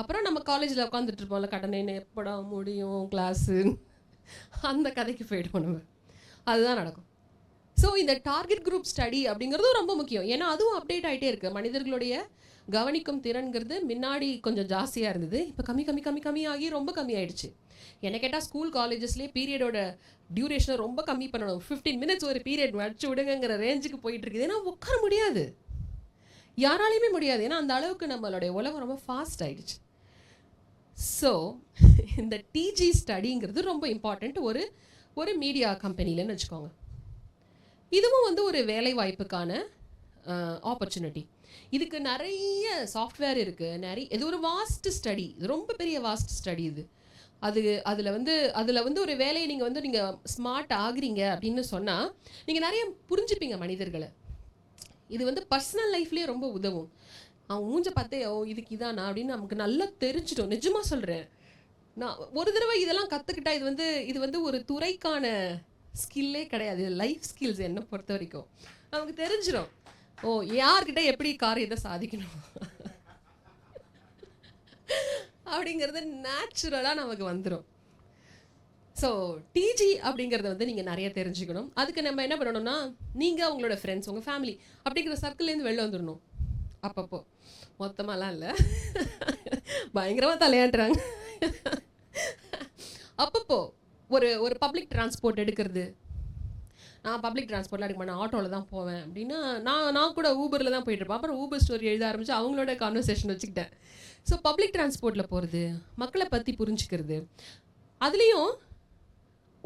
அப்புறம் நம்ம காலேஜில் உட்காந்துட்டு இருப்போம்ல, கடனை எப்படா முடியும் கிளாஸு, அந்த கதைக்கு போயிடுவோம் நம்ம. அதுதான் நடக்கும். ஸோ இந்த டார்கெட் குரூப் ஸ்டடி அப்படிங்கிறதும் ரொம்ப முக்கியம். ஏன்னா அதுவும் அப்டேட் ஆகிட்டே இருக்குது. மனிதர்களுடைய கவனிக்கும் திறன்கிறது முன்னாடி கொஞ்சம் ஜாஸ்தியாக இருந்தது, இப்போ கம்மி ரொம்ப கம்மியாயிடுச்சு. என்ன கேட்டால் ஸ்கூல் காலேஜஸ்லேயே பீரியடோட டியூரேஷனை ரொம்ப கம்மி பண்ணணும். 15 minutes ஒரு பீரியட் வச்சு விடுங்கிற ரேஞ்சுக்கு போயிட்டு இருக்குது. ஏன்னா உட்கார முடியாது, யாராலையுமே முடியாது. ஏன்னா அந்த அளவுக்கு நம்மளுடைய உலகம் ரொம்ப ஃபாஸ்ட் ஆகிடுச்சு. ஸோ இந்த டிஜி ஸ்டடிங்கிறது ரொம்ப இம்பார்ட்டண்ட் ஒரு மீடியா கம்பெனிலன்னு வச்சுக்கோங்க. இதுவும் வந்து ஒரு வேலை வாய்ப்புக்கான ஆப்பர்ச்சுனிட்டி. இதுக்கு நிறைய சாஃப்ட்வேர் இருக்குது, இது ஒரு வாஸ்ட் ஸ்டடி, இது ரொம்ப பெரிய வாஸ்ட் ஸ்டடி இது. அதில் வந்து ஒரு வேலையை நீங்கள் ஸ்மார்ட் ஆகுறீங்க அப்படின்னு சொன்னால் நீங்கள் நிறைய புரிஞ்சுப்பீங்க மனிதர்களை. இது வந்து பர்சனல் லைஃப்லேயே ரொம்ப உதவும். அவன் மூஞ்ச பார்த்தே இதுக்கு இதானா அப்படின்னு நமக்கு நல்லா தெரிஞ்சிட்டோம். நிஜமாக சொல்கிறேன், நான் ஒரு தடவை இதெல்லாம் கற்றுக்கிட்டா இது வந்து ஒரு துறைக்கான ஸ்கில்லே கிடையாது, லைஃப் ஸ்கில்ஸ் என்னை பொறுத்த வரைக்கும். நமக்கு தெரிஞ்சிடும் யார்கிட்ட எப்படி காரியத்தை சாதிக்கணும் அப்படிங்கிறது நேச்சுரலாக நமக்கு வந்துடும். ஸோ டிஜி அப்படிங்கிறத வந்து நீங்கள் நிறைய தெரிஞ்சுக்கணும். அதுக்கு நம்ம என்ன பண்ணணும்னா, நீங்கள் உங்களோட ஃப்ரெண்ட்ஸ், உங்கள் ஃபேமிலி அப்படிங்கிற சர்க்கிள்லேருந்து வெளில வந்துடணும். அப்பப்போ மொத்தமாலாம் இல்லை, பயங்கரமாக தலையாட்டுறாங்க. அப்பப்போ ஒரு பப்ளிக் டிரான்ஸ்போர்ட் எடுக்கிறது. நான் பப்ளிக் டிரான்ஸ்போர்ட்லாம் எடுக்க மாட்டேன், ஆட்டோவில் தான் போவேன் அப்படின்னா நான் கூட ஊபரில் தான் போயிட்டுருப்பேன். அப்புறம் ஊபர் ஸ்டோரி எழுத ஆரம்பித்து அவங்களோட கான்வர்சேஷன் வச்சுக்கிட்டேன். ஸோ பப்ளிக் டிரான்ஸ்போர்ட்டில் போகிறது, மக்களை பற்றி புரிஞ்சுக்கிறது, அதுலேயும்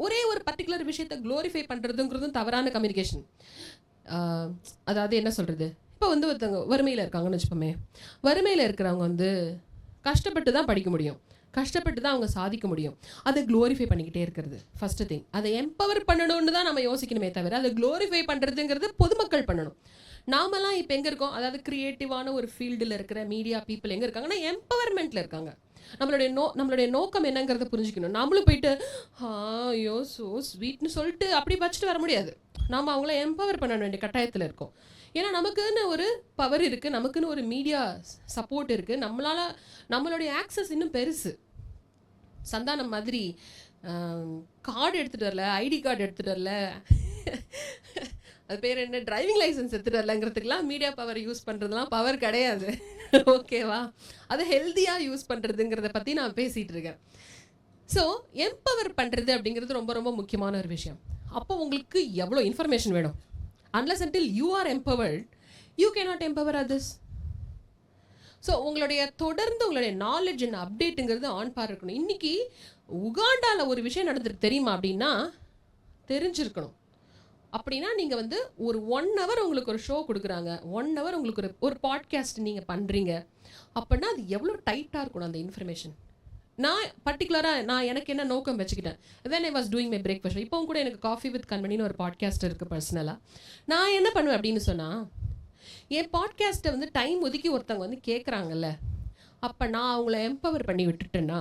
ஒரே ஒரு பர்டிகுலர் விஷயத்தை க்ளோரிஃபை பண்ணுறதுங்கிறதும் தவறான கம்யூனிகேஷன். அதாவது என்ன சொல்கிறது, இப்போ வந்து ஒருத்தவங்க வறுமையில் இருக்காங்கன்னு வச்சுப்போமே, வறுமையில் இருக்கிறவங்க வந்து கஷ்டப்பட்டு தான் படிக்க முடியும், கஷ்டப்பட்டு தான் அவங்க சாதிக்க முடியும். அதை க்ளோரிஃபை பண்ணிக்கிட்டே இருக்கிறது ஃபஸ்ட்டு திங். அதை எம்பவர் பண்ணணும்னு தான் நம்ம யோசிக்கணுமே தவிர அதை க்ளோரிஃபை பண்ணுறதுங்கிறது பொதுமக்கள் பண்ணணும். நாமெல்லாம் இப்போ எங்கே இருக்கோம், அதாவது க்ரியேட்டிவான ஒரு ஃபீல்டில் இருக்கிற மீடியா பீப்புள் எங்கே இருக்காங்கன்னா எம்பவர்மெண்ட்டில் இருக்காங்க. நம்மளுடைய நோக்கம் என்னங்கிறத புரிஞ்சுக்கணும். நம்மளும் போயிட்டு ஐயோ ஸோ ஸ்வீட்னு சொல்லிட்டு அப்படி வச்சுட்டு வர முடியாது. நாம் அவங்கள எம்பவர் பண்ண வேண்டிய கட்டாயத்தில் இருக்கோம். ஏன்னா நமக்குன்னு ஒரு பவர் இருக்குது, நமக்குன்னு ஒரு மீடியா சப்போர்ட் இருக்குது, நம்மளுடைய ஆக்சஸ் இன்னும் பெருசு. சந்தானம் மாதிரி கார்டு எடுத்துகிட்டு வரல, ஐடி கார்டு எடுத்துகிட்டு வரல, அது பேர் என்ன, டிரைவிங் லைசன்ஸ் எடுத்துகிட்டு வரலங்கிறதுக்கெலாம் மீடியா பவர் யூஸ் பண்ணுறதுலாம் பவர் கிடையாது. ஓகேவா? அதை ஹெல்த்தியாக யூஸ் பண்ணுறதுங்கிறத பற்றி நான் பேசிகிட்டு இருக்கேன். ஸோ எம்பவர் பண்ணுறது அப்படிங்கிறது ரொம்ப ரொம்ப முக்கியமான ஒரு விஷயம். அப்போ உங்களுக்கு எவ்வளோ இன்ஃபர்மேஷன் வேணும், unless until you are empowered you cannot empower others. So தொடர்ந்து உங்களுடைய நாலேஜ் அண்ட் அப்டேட்டுங்கிறது ஆன் பார் இருக்கணும். இன்றைக்கி உகாண்டாவில் ஒரு விஷயம் நடந்துருக்கு தெரியுமா அப்படின்னா தெரிஞ்சிருக்கணும். அப்படின்னா நீங்கள் வந்து ஒரு 1 hour உங்களுக்கு ஒரு ஷோ கொடுக்குறாங்க, 1 hour உங்களுக்கு ஒரு பாட்காஸ்ட் நீங்கள் பண்ணுறீங்க அப்படின்னா அது எவ்வளோ டைட்டாக இருக்கணும் அந்த இன்ஃபர்மேஷன். நான் பர்டிகுலராக எனக்கு என்ன நோக்கம் வச்சுக்கிட்டேன், when I was doing my breakfast, இப்போவும் கூட எனக்கு காஃபி வித் கண்மணின்னு ஒரு பாட்காஸ்ட் இருக்குது பர்சனலாக. நான் என்ன பண்ணுவேன் அப்படின்னு சொன்னால், என் பாட்காஸ்ட்டை வந்து டைம் ஒதுக்கி ஒருத்தவங்க வந்து கேட்குறாங்கல்ல, அப்போ நான் அவங்கள எம்பவர் பண்ணி விட்டுட்டேன்னா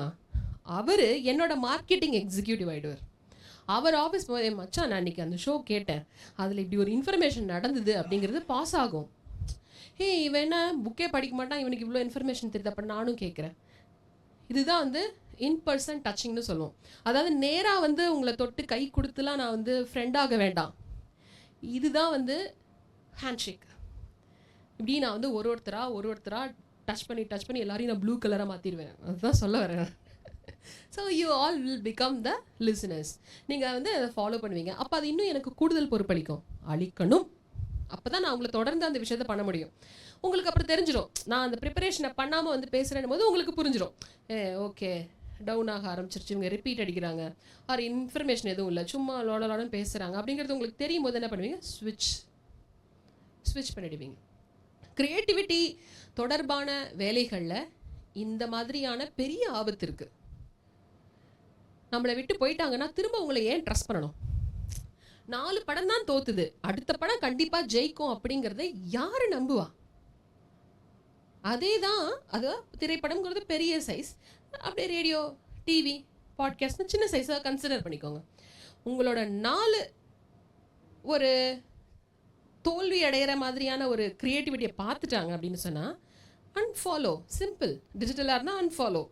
அவர் என்னோட மார்க்கெட்டிங் எக்ஸிக்யூட்டிவ் ஆகிடுவார். அவர் ஆஃபீஸ் போய் மச்சான் நான் இன்றைக்கி அந்த ஷோ கேட்டேன், அதில் இப்படி ஒரு இன்ஃபர்மேஷன் நடந்தது அப்படிங்கிறது பாஸ் ஆகும். இவன் என்ன புக்கே படிக்க மாட்டான், இவனுக்கு இவ்வளோ இன்ஃபர்மேஷன் தெரியுது, அப்போ நானும் கேட்குறேன். இதுதான் வந்து இன்பர்சன் டச்சிங்னு சொல்லுவோம். அதாவது நேராக வந்து உங்களை தொட்டு கை கொடுத்துலாம் நான் வந்து ஃப்ரெண்டாக வேண்டாம். இதுதான் வந்து ஹேண்ட்ஷேக். இப்படி நான் வந்து ஒருத்தராக டச் பண்ணி எல்லாரையும் நான் ப்ளூ கலராக மாற்றிடுவேன். அதுதான் சொல்ல வரேன். So you all will become the listeners. நீங்கள் வந்து அதை ஃபாலோ பண்ணுவீங்க. அப்போ அது இன்னும் எனக்கு கூடுதல் பொறுப்பளிக்கும், அளிக்கணும். அப்போ தான் நான் உங்களை தொடர்ந்து அந்த விஷயத்தை பண்ண முடியும். உங்களுக்கு அப்புறம் தெரிஞ்சிடும், நான் அந்த ப்ரிப்பரேஷனை பண்ணாமல் வந்து பேசுகிறேன் போது உங்களுக்கு புரிஞ்சிடும், ஓகே டவுன் ஆக ஆரம்பிச்சிருச்சு, இவங்க ரிப்பீட் அடிக்கிறாங்க, ஆர் இன்ஃபர்மேஷன் எதுவும் இல்லை, சும்மா லோடலான்னு பேசுகிறாங்க அப்படிங்கிறது உங்களுக்கு தெரியும் போது என்ன பண்ணுவீங்க, ஸ்விட்ச் பண்ணிடுவீங்க. க்ரியேட்டிவிட்டி தொடர்பான வேலைகளில் இந்த மாதிரியான பெரிய ஆபத்து இருக்குது. நம்மளை விட்டு போயிட்டாங்கன்னா திரும்ப உங்களை ஏன் ட்ரஸ்ட் பண்ணணும்? 4 படம் தான் தோத்துது, அடுத்த படம் கண்டிப்பா ஜெயிக்கும் அப்படிங்கறத யாரு நம்புவா? அதே தான் அது திரைப்படம்ங்கிறது பெரிய சைஸ், அப்படியே ரேடியோ, டிவி, பாட்காஸ்ட்னு சின்ன சைஸாக கன்சிடர் பண்ணிக்கோங்க. உங்களோட 4 ஒரு தோல்வி அடைகிற மாதிரியான ஒரு க்ரியேட்டிவிட்டியை பார்த்துட்டாங்க அப்படின்னு சொன்னால் அன்ஃபாலோ, சிம்பிள். டிஜிட்டலாக இருந்தால் அன்ஃபாலோ,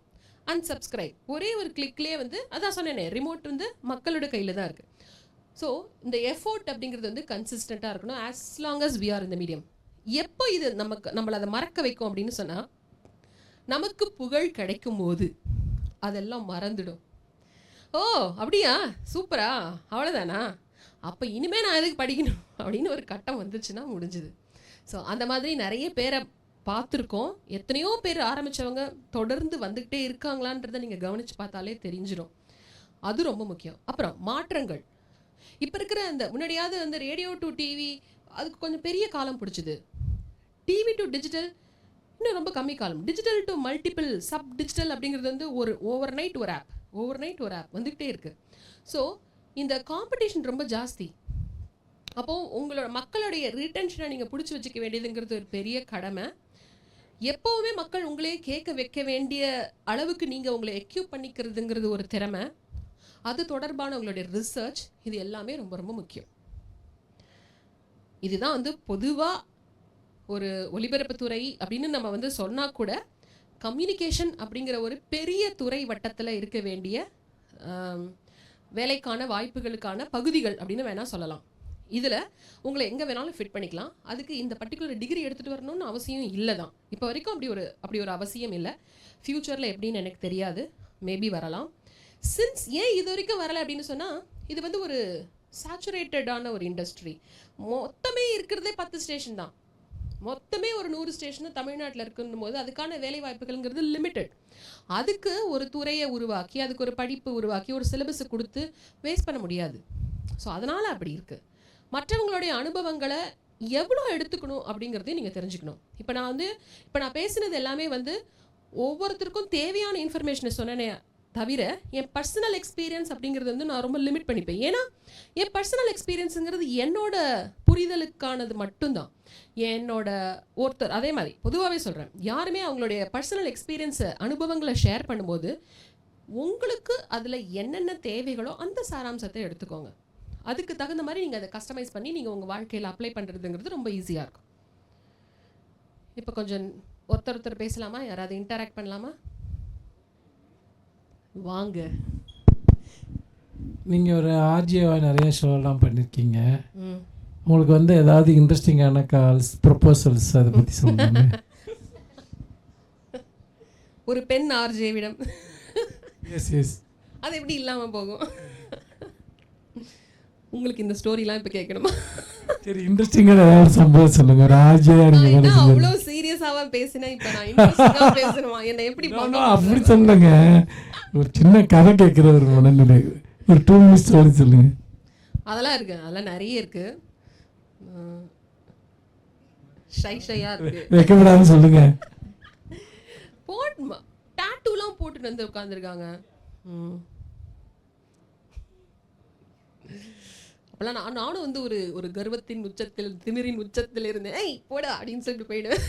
அன்சப்ஸ்கிரைப், ஒரே ஒரு கிளிக்லேயே வந்து அதான் சொன்னேனே, ரிமோட் வந்து மக்களோட கையில் தான் இருக்குது. ஸோ இந்த எஃபோர்ட் அப்படிங்கிறது வந்து கன்சிஸ்டண்ட்டாக இருக்கணும் as long as we are இந்த மீடியம். எப்போ இது நம்மளை அதை மறக்க வைக்கும் அப்படின்னு சொன்னால், நமக்கு புகழ் கிடைக்கும் போது அதெல்லாம் மறந்துடும். ஓ அப்படியா, சூப்பரா, அவ்வளோதானா, அப்போ இனிமேல் நான் எதுக்கு படிக்கணும் அப்படின்னு ஒரு கட்டம் வந்துச்சுன்னா முடிஞ்சுது. ஸோ அந்த மாதிரி நிறைய பேரை பார்த்துருக்கோம். எத்தனையோ பேர் ஆரம்பித்தவங்க தொடர்ந்து வந்துக்கிட்டே இருக்காங்களான்றதை நீங்கள் கவனித்து பார்த்தாலே தெரிஞ்சிடும். அது ரொம்ப முக்கியம். அப்புறம் மாற்றங்கள். இப்போ இருக்கிற அந்த முன்னாடியாவது வந்து ரேடியோ டு டிவி அதுக்கு கொஞ்சம் பெரிய காலம் பிடிச்சிது. டிவி டு டிஜிட்டல் இன்னும் ரொம்ப கம்மி காலம். Digital to multiple sub digital அப்படிங்கிறது வந்து ஒரு ஓவர் நைட் ஒரு ஆப் வந்துக்கிட்டே இருக்குது. ஸோ இந்த காம்படிஷன் ரொம்ப ஜாஸ்தி. அப்போது உங்களோட மக்களுடைய ரிட்டென்ஷனை நீங்கள் பிடிச்சி வச்சுக்க வேண்டியதுங்கிறது ஒரு பெரிய கடமை. எப்போவுமே மக்கள் உங்களே கேட்க வைக்க வேண்டிய அளவுக்கு நீங்கள் உங்களை எக்யூப் பண்ணிக்கிறதுங்கிறது ஒரு திறமை. அது தொடர்பான உங்களுடைய ரிசர்ச், இது எல்லாமே ரொம்ப ரொம்ப முக்கியம். இதுதான் வந்து பொதுவாக ஒரு ஒலிபரப்புத்துறை அப்படின்னு நம்ம வந்து சொன்னால் கூட கம்யூனிகேஷன் அப்படிங்கிற ஒரு பெரிய துறை வட்டத்தில் இருக்க வேண்டிய வேலைக்கான வாய்ப்புகளுக்கான பகுதிகள் அப்படின்னு வேணால் சொல்லலாம். இதில் உங்களை எங்கே வேணாலும் ஃபிட் பண்ணிக்கலாம். அதுக்கு இந்த பர்டிகுலர் டிகிரி எடுத்துகிட்டு வரணும்னு அவசியம் இல்லை தான். இப்போ வரைக்கும் அப்படி ஒரு அவசியம் இல்லை. ஃப்யூச்சரில் எப்படின்னு எனக்கு தெரியாது, மேபி வரலாம். சின்ஸ் ஏன் இது வரைக்கும் வரலை அப்படின்னு சொன்னால், இது வந்து ஒரு சேச்சுரேட்டடான ஒரு இண்டஸ்ட்ரி. மொத்தமே இருக்கிறதே 10 ஸ்டேஷன் தான். மொத்தமே ஒரு 100 ஸ்டேஷன் தமிழ்நாட்டில் இருக்குன்னும் போது அதுக்கான வேலை வாய்ப்புகள்ங்கிறது லிமிட்டட். அதுக்கு ஒரு துறையை உருவாக்கி, அதுக்கு ஒரு படிப்பு உருவாக்கி, ஒரு சிலபஸை கொடுத்து வேஸ்ட் பண்ண முடியாது. ஸோ அதனால் அப்படி இருக்குது. மற்றவங்களுடைய அனுபவங்களை எவ்வளோ எடுத்துக்கணும் அப்படிங்கிறதையும் நீங்கள் தெரிஞ்சுக்கணும். இப்போ நான் பேசினது எல்லாமே வந்து ஒவ்வொருத்தருக்கும் தேவையான இன்ஃபர்மேஷனை சொன்னேனே தவிர, என் பர்சனல் எக்ஸ்பீரியன்ஸ் அப்படிங்கிறது வந்து நான் ரொம்ப லிமிட் பண்ணிப்பேன். ஏன்னா என் பர்சனல் எக்ஸ்பீரியன்ஸுங்கிறது என்னோட புரிதலுக்கானது மட்டும்தான். என்னோட ஒருத்தர் அதே மாதிரி பொதுவாகவே சொல்கிறேன், யாருமே அவங்களுடைய பர்சனல் எக்ஸ்பீரியன்ஸை அனுபவங்களை ஷேர் பண்ணும்போது உங்களுக்கு அதில் என்னென்ன தேவைகளோ அந்த சாராம்சத்தை எடுத்துக்கோங்க. அதுக்கு தகுந்த மாதிரி நீங்கள் அதை கஸ்டமைஸ் பண்ணி நீங்கள் உங்கள் வாழ்க்கையில் அப்ளை பண்ணுறதுங்கிறது ரொம்ப ஈஸியாக இருக்கும். இப்போ கொஞ்சம் ஒருத்தர் பேசலாமா? யாராவது இன்டராக்ட் பண்ணலாமா? வாங்க. நீங்கள் ஒரு ஆர்ஜிஓவாக நிறைய ஷோலாம் பண்ணியிருக்கீங்க. உங்களுக்கு வந்து ஏதாவது இன்ட்ரெஸ்டிங்கான கால்ஸ், ப்ரொபோசல்ஸ் அதை பற்றி சொல்லுங்க. ஒரு பெண் ஆர்ஜேவிடம் எஸ் அது எப்படி இல்லாமல் போகும்? உங்களுக்கு இந்த ஸ்டோரிலாம் இப்போ கேட்கணுமா? சரி, இன்ட்ரெஸ்டிங்கான ஏதாவது சம்பவம் சொல்லுங்க. ஒரு ஆர்ஜேயா நீங்க அவ்வளோ சீரியஸாவா பேசினா இப்போ நான் இன்ட்ரெஸ்டிங்கா பேசணுமா? என்ன எப்படி பண்ணணும்? அப்படி சொல்லுங்க. ஒரு சின்ன கதை கேட்குற ஒரு மனநிலை, ஒரு 2 minutes ஸ்டோரி சொல்லுங்க. அதெல்லாம் இருக்கு, அதெல்லாம் நிறைய இருக்கு. ஷையா இருக்கு, வைக்கப்படாம சொல்லுங்க. டாட்டூலாம் போட்டுட்டு வந்து உட்காந்துருக்காங்க. அப்போல்லாம் நானும் வந்து ஒரு கர்வத்தின் உச்சத்தில், திமிரின் உச்சத்தில் இருந்தேன். ஏய் போடா அப்படின்னு சொல்லிட்டு போயிடுவேன்.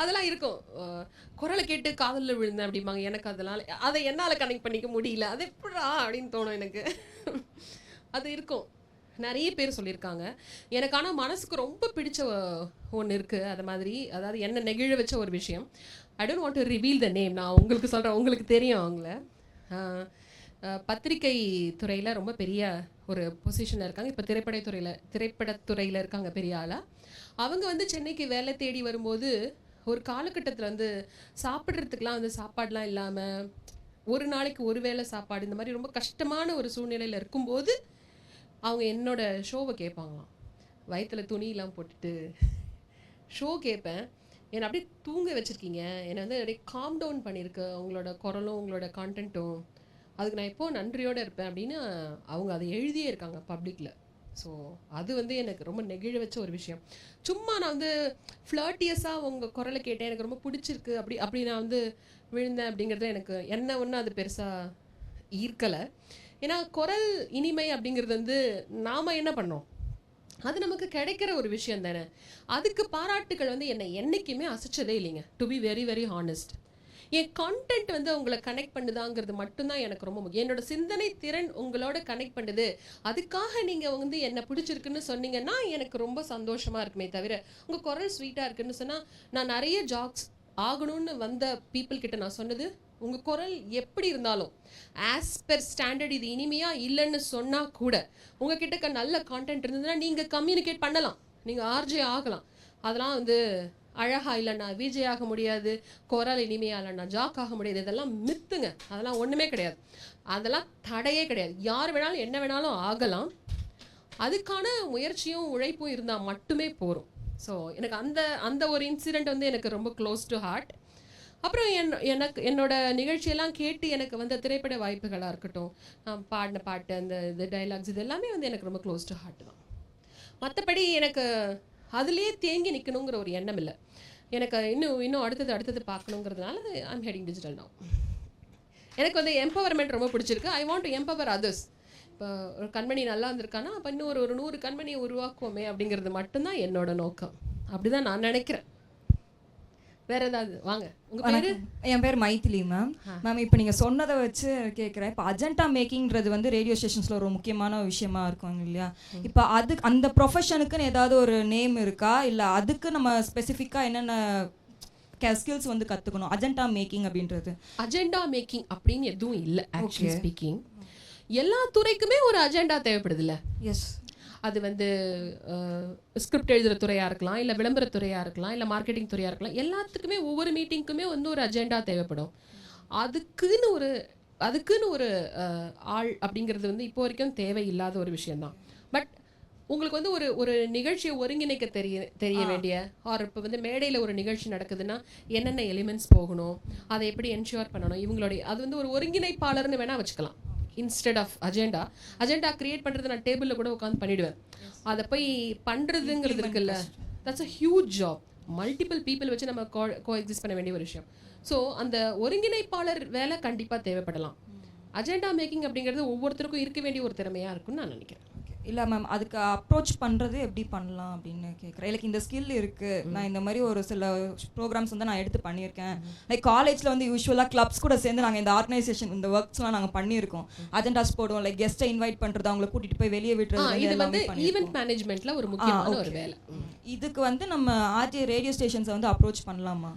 அதெல்லாம் இருக்கும். குரலை கேட்டு காதலில் விழுந்தேன் அப்படிம்பாங்க. எனக்கு அதை என்னால் கனெக்ட் பண்ணிக்க முடியல. அது எப்படா அப்படின்னு தோணும் எனக்கு. அது இருக்கும், நிறைய பேர் சொல்லியிருக்காங்க. எனக்கு ஆனால் மனசுக்கு ரொம்ப பிடிச்ச ஒன்று இருக்குது. அது மாதிரி, அதாவது என்ன நெகிழ வச்ச ஒரு விஷயம். I don't want to reveal the name. நான் உங்களுக்கு சொல்கிறேன், உங்களுக்கு தெரியும் அவங்கள. பத்திரிகை துறையில் ரொம்ப பெரிய ஒரு பொசிஷனில் இருக்காங்க. இப்போ திரைப்படத்துறையில் இருக்காங்க பெரிய ஆளாக. அவங்க வந்து சென்னைக்கு வேலை தேடி வரும்போது ஒரு காலகட்டத்தில் வந்து சாப்பிட்றதுக்கெலாம் வந்து சாப்பாடெலாம் இல்லாமல், ஒரு நாளைக்கு ஒரு வேளை சாப்பாடு, இந்த மாதிரி ரொம்ப கஷ்டமான ஒரு சூழ்நிலையில் இருக்கும்போது அவங்க என்னோட ஷோவை கேட்பாங்களாம். வயிற்றில் துணியெல்லாம் போட்டுட்டு ஷோ கேட்பேன். என்னை அப்படியே தூங்க வச்சுருக்கீங்க, என்னை வந்து அப்படியே காம் டவுன் பண்ணியிருக்கு உங்களோட குரலும் உங்களோட கான்டென்ட்டும், அதுக்கு நான் எப்போது நன்றியோடு இருப்பேன் அப்படின்னு அவங்க அதை எழுதியே இருக்காங்க பப்ளிக்கில். ஸோ அது வந்து எனக்கு ரொம்ப நெகிழ வச்ச ஒரு விஷயம். சும்மா நான் வந்து ஃப்ளர்ட்டியஸாக உங்கள் குரலை கேட்டேன், எனக்கு ரொம்ப பிடிச்சிருக்கு, அப்படி நான் வந்து விழுந்தேன் அப்படிங்கிறது எனக்கு என்ன ஒன்றும் அது பெருசாக ஈர்க்கலை. ஏன்னா குரல் இனிமை அப்படிங்கிறது வந்து நாம் என்ன பண்ணோம், அது நமக்கு கிடைக்கிற ஒரு விஷயம் தானே. அதுக்கு பாராட்டுகள் வந்து என்னை என்றைக்குமே அசைச்சதே இல்லைங்க, to be very very honest. N content வந்து உங்களை கனெக்ட் பண்ணுதாங்கிறது மட்டும்தான் எனக்கு ரொம்ப முக்கியம். என்னோட சிந்தனை திறன் உங்களோட கனெக்ட் பண்ணுது, அதுக்காக நீங்கள் வந்து என்னை பிடிச்சிருக்குன்னு சொன்னீங்கன்னா எனக்கு ரொம்ப சந்தோஷமாக இருக்குமே தவிர, உங்கள் குரல் ஸ்வீட்டாக இருக்குன்னு சொன்னால், நான் நிறைய ஜாக்ஸ் ஆகணும்னு வந்த பீப்புள் கிட்ட நான் சொன்னது, உங்கள் குரல் எப்படி இருந்தாலும் ஆஸ் பெர் ஸ்டாண்டர்ட் இது இனிமையாக இல்லைன்னு சொன்னால் கூட உங்ககிட்ட நல்ல கான்டென்ட் இருந்ததுன்னா நீங்கள் கம்யூனிகேட் பண்ணலாம், நீங்கள் ஆர்ஜே ஆகலாம். அதெல்லாம் வந்து அழகா இல்லைண்ணா விஜய் ஆக முடியாது, குரல் இனிமையா இல்லைண்ணா ஜாக் ஆக முடியாது, இதெல்லாம் மித்துங்க. அதெல்லாம் ஒன்றுமே கிடையாது, அதெல்லாம் தடையே கிடையாது. யார் வேணாலும் என்ன வேணாலும் ஆகலாம், அதுக்கான முயற்சியும் உழைப்பும் இருந்தால் மட்டுமே போகிறோம். ஸோ எனக்கு அந்த ஒரு இன்சிடெண்ட் வந்து எனக்கு ரொம்ப க்ளோஸ் டு ஹார்ட். அப்புறம் என்னோட நிகழ்ச்சியெல்லாம் கேட்டு எனக்கு வந்த திரைப்பட வாய்ப்புகளாக இருக்கட்டும், நான் பாடின பாட்டு, இந்த டைலாக்ஸ், இது எல்லாமே வந்து எனக்கு ரொம்ப க்ளோஸ் டு ஹார்ட் தான். மற்றபடி எனக்கு அதுலேயே தேங்கி நிற்கணுங்கிற ஒரு எண்ணம் இல்லை. எனக்கு இன்னும் அடுத்தது பார்க்கணுங்கிறதுனால ஐம் ஹெடிங் டிஜிட்டல் நவ். எனக்கு வந்து எம்பவர்மெண்ட் ரொம்ப பிடிச்சிருக்கு. I want to empower others. இப்போ ஒரு கண்மணி நல்லா இருந்திருக்கானா, அப்போ இன்னும் ஒரு 100 கண்மணியை உருவாக்குவோமே அப்படிங்கிறது மட்டும்தான் என்னோட நோக்கம். அப்படி தான் நான் நினைக்கிறேன். வேற ஏதாவது வாங்க. உங்க பேரு? என் பேர் மைத்திலி மேம். மேம் இப்போ நீங்கள் சொன்னதை வச்சு கேட்குறேன். இப்போ அஜெண்டா மேக்கிங்கிறது வந்து ரேடியோ ஸ்டேஷன்ஸில் ஒரு முக்கியமான விஷயமா இருக்கும் இல்லையா? இப்போ அந்த ப்ரொஃபஷனுக்குன்னு ஏதாவது ஒரு நேம் இருக்கா, இல்லை அதுக்கு நம்ம ஸ்பெசிஃபிக்காக என்னென்ன ஸ்கில்ஸ் வந்து கற்றுக்கணும் அஜெண்டா மேக்கிங் அப்படின்றது? அஜெண்டா மேக்கிங் அப்படின்னு எதுவும் இல்லை ஆக்சுவலி ஸ்பீக்கிங். எல்லா துறைக்குமே ஒரு அஜெண்டா தேவைப்படுது இல்லை? எஸ். அது வந்து ஸ்கிரிப்ட் எழுதுகிற துறையாக இருக்கலாம், இல்லை விளம்பரத்துறையாக இருக்கலாம், இல்லை மார்க்கெட்டிங் துறையாக இருக்கலாம். எல்லாத்துக்குமே ஒவ்வொரு மீட்டிங்க்குமே வந்து ஒரு அஜெண்டா தேவைப்படும். அதுக்குன்னு ஒரு ஆள் அப்படிங்கிறது வந்து இப்போ வரைக்கும் தேவையில்லாத ஒரு விஷயந்தான். பட் உங்களுக்கு வந்து ஒரு நிகழ்ச்சியை ஒருங்கிணைக்க தெரிய வேண்டிய, ஆர் இப்போ வந்து மேடையில் ஒரு நிகழ்ச்சி நடக்குதுன்னா என்னென்ன எலிமெண்ட்ஸ் போகணும், அதை எப்படி என்ஷூர் பண்ணணும், இவங்களுடைய அது வந்து ஒரு ஒருங்கிணைப்பாளர்னு வேணால் வச்சுக்கலாம். இன்ஸ்டெட் ஆஃப் அஜெண்டா கிரியேட் பண்ணுறது நான் டேபிளில் கூட உட்காந்து பண்ணிவிடுவேன். அதை போய் பண்ணுறதுங்கிறது இருக்குல்ல, that's a huge job. Multiple people வச்சு நம்ம கோஎக்ஸிஸ்ட் பண்ண வேண்டிய ஒரு விஷயம். ஸோ அந்த ஒருங்கிணைப்பாளர் வேலை கண்டிப்பாக தேவைப்படலாம். அஜெண்டா மேக்கிங் அப்படிங்கிறது ஒவ்வொருத்தருக்கும் இருக்க வேண்டிய ஒரு திறமையாக இருக்குன்னு நான் நினைக்கிறேன். இல்லை மேம், அதுக்கு அப்ரோச் பண்ணுறது எப்படி பண்ணலாம் அப்படின்னு கேட்குறேன். எனக்கு இந்த ஸ்கில் இருக்குது, நான் இந்த மாதிரி ஒரு சில ப்ரோக்ராம்ஸ் வந்து நான் எடுத்து பண்ணியிருக்கேன். லைக் காலேஜில் வந்து யூஸ்வலாக கிளப்ஸ் கூட சேர்ந்து நாங்கள் இந்த ஆர்கனைசேஷன் இந்த ஒர்க்ஸ்லாம் நாங்கள் பண்ணியிருக்கோம். அஜெண்டாஸ் போடுவோம், லைக் கெஸ்ட்டை இன்வைட் பண்ணுறது, அவங்களை கூட்டிகிட்டு போய் வெளியே விட்டுறது. இது வந்து ஈவென்ட் மேனேஜ்மெண்ட்ல ஒரு முக்கியமான ஒரு வேலை. இதுக்கு வந்து நம்ம ஆர்ஜே ரேடியோ ஸ்டேஷன்ஸை வந்து அப்ரோச் பண்ணலாமா?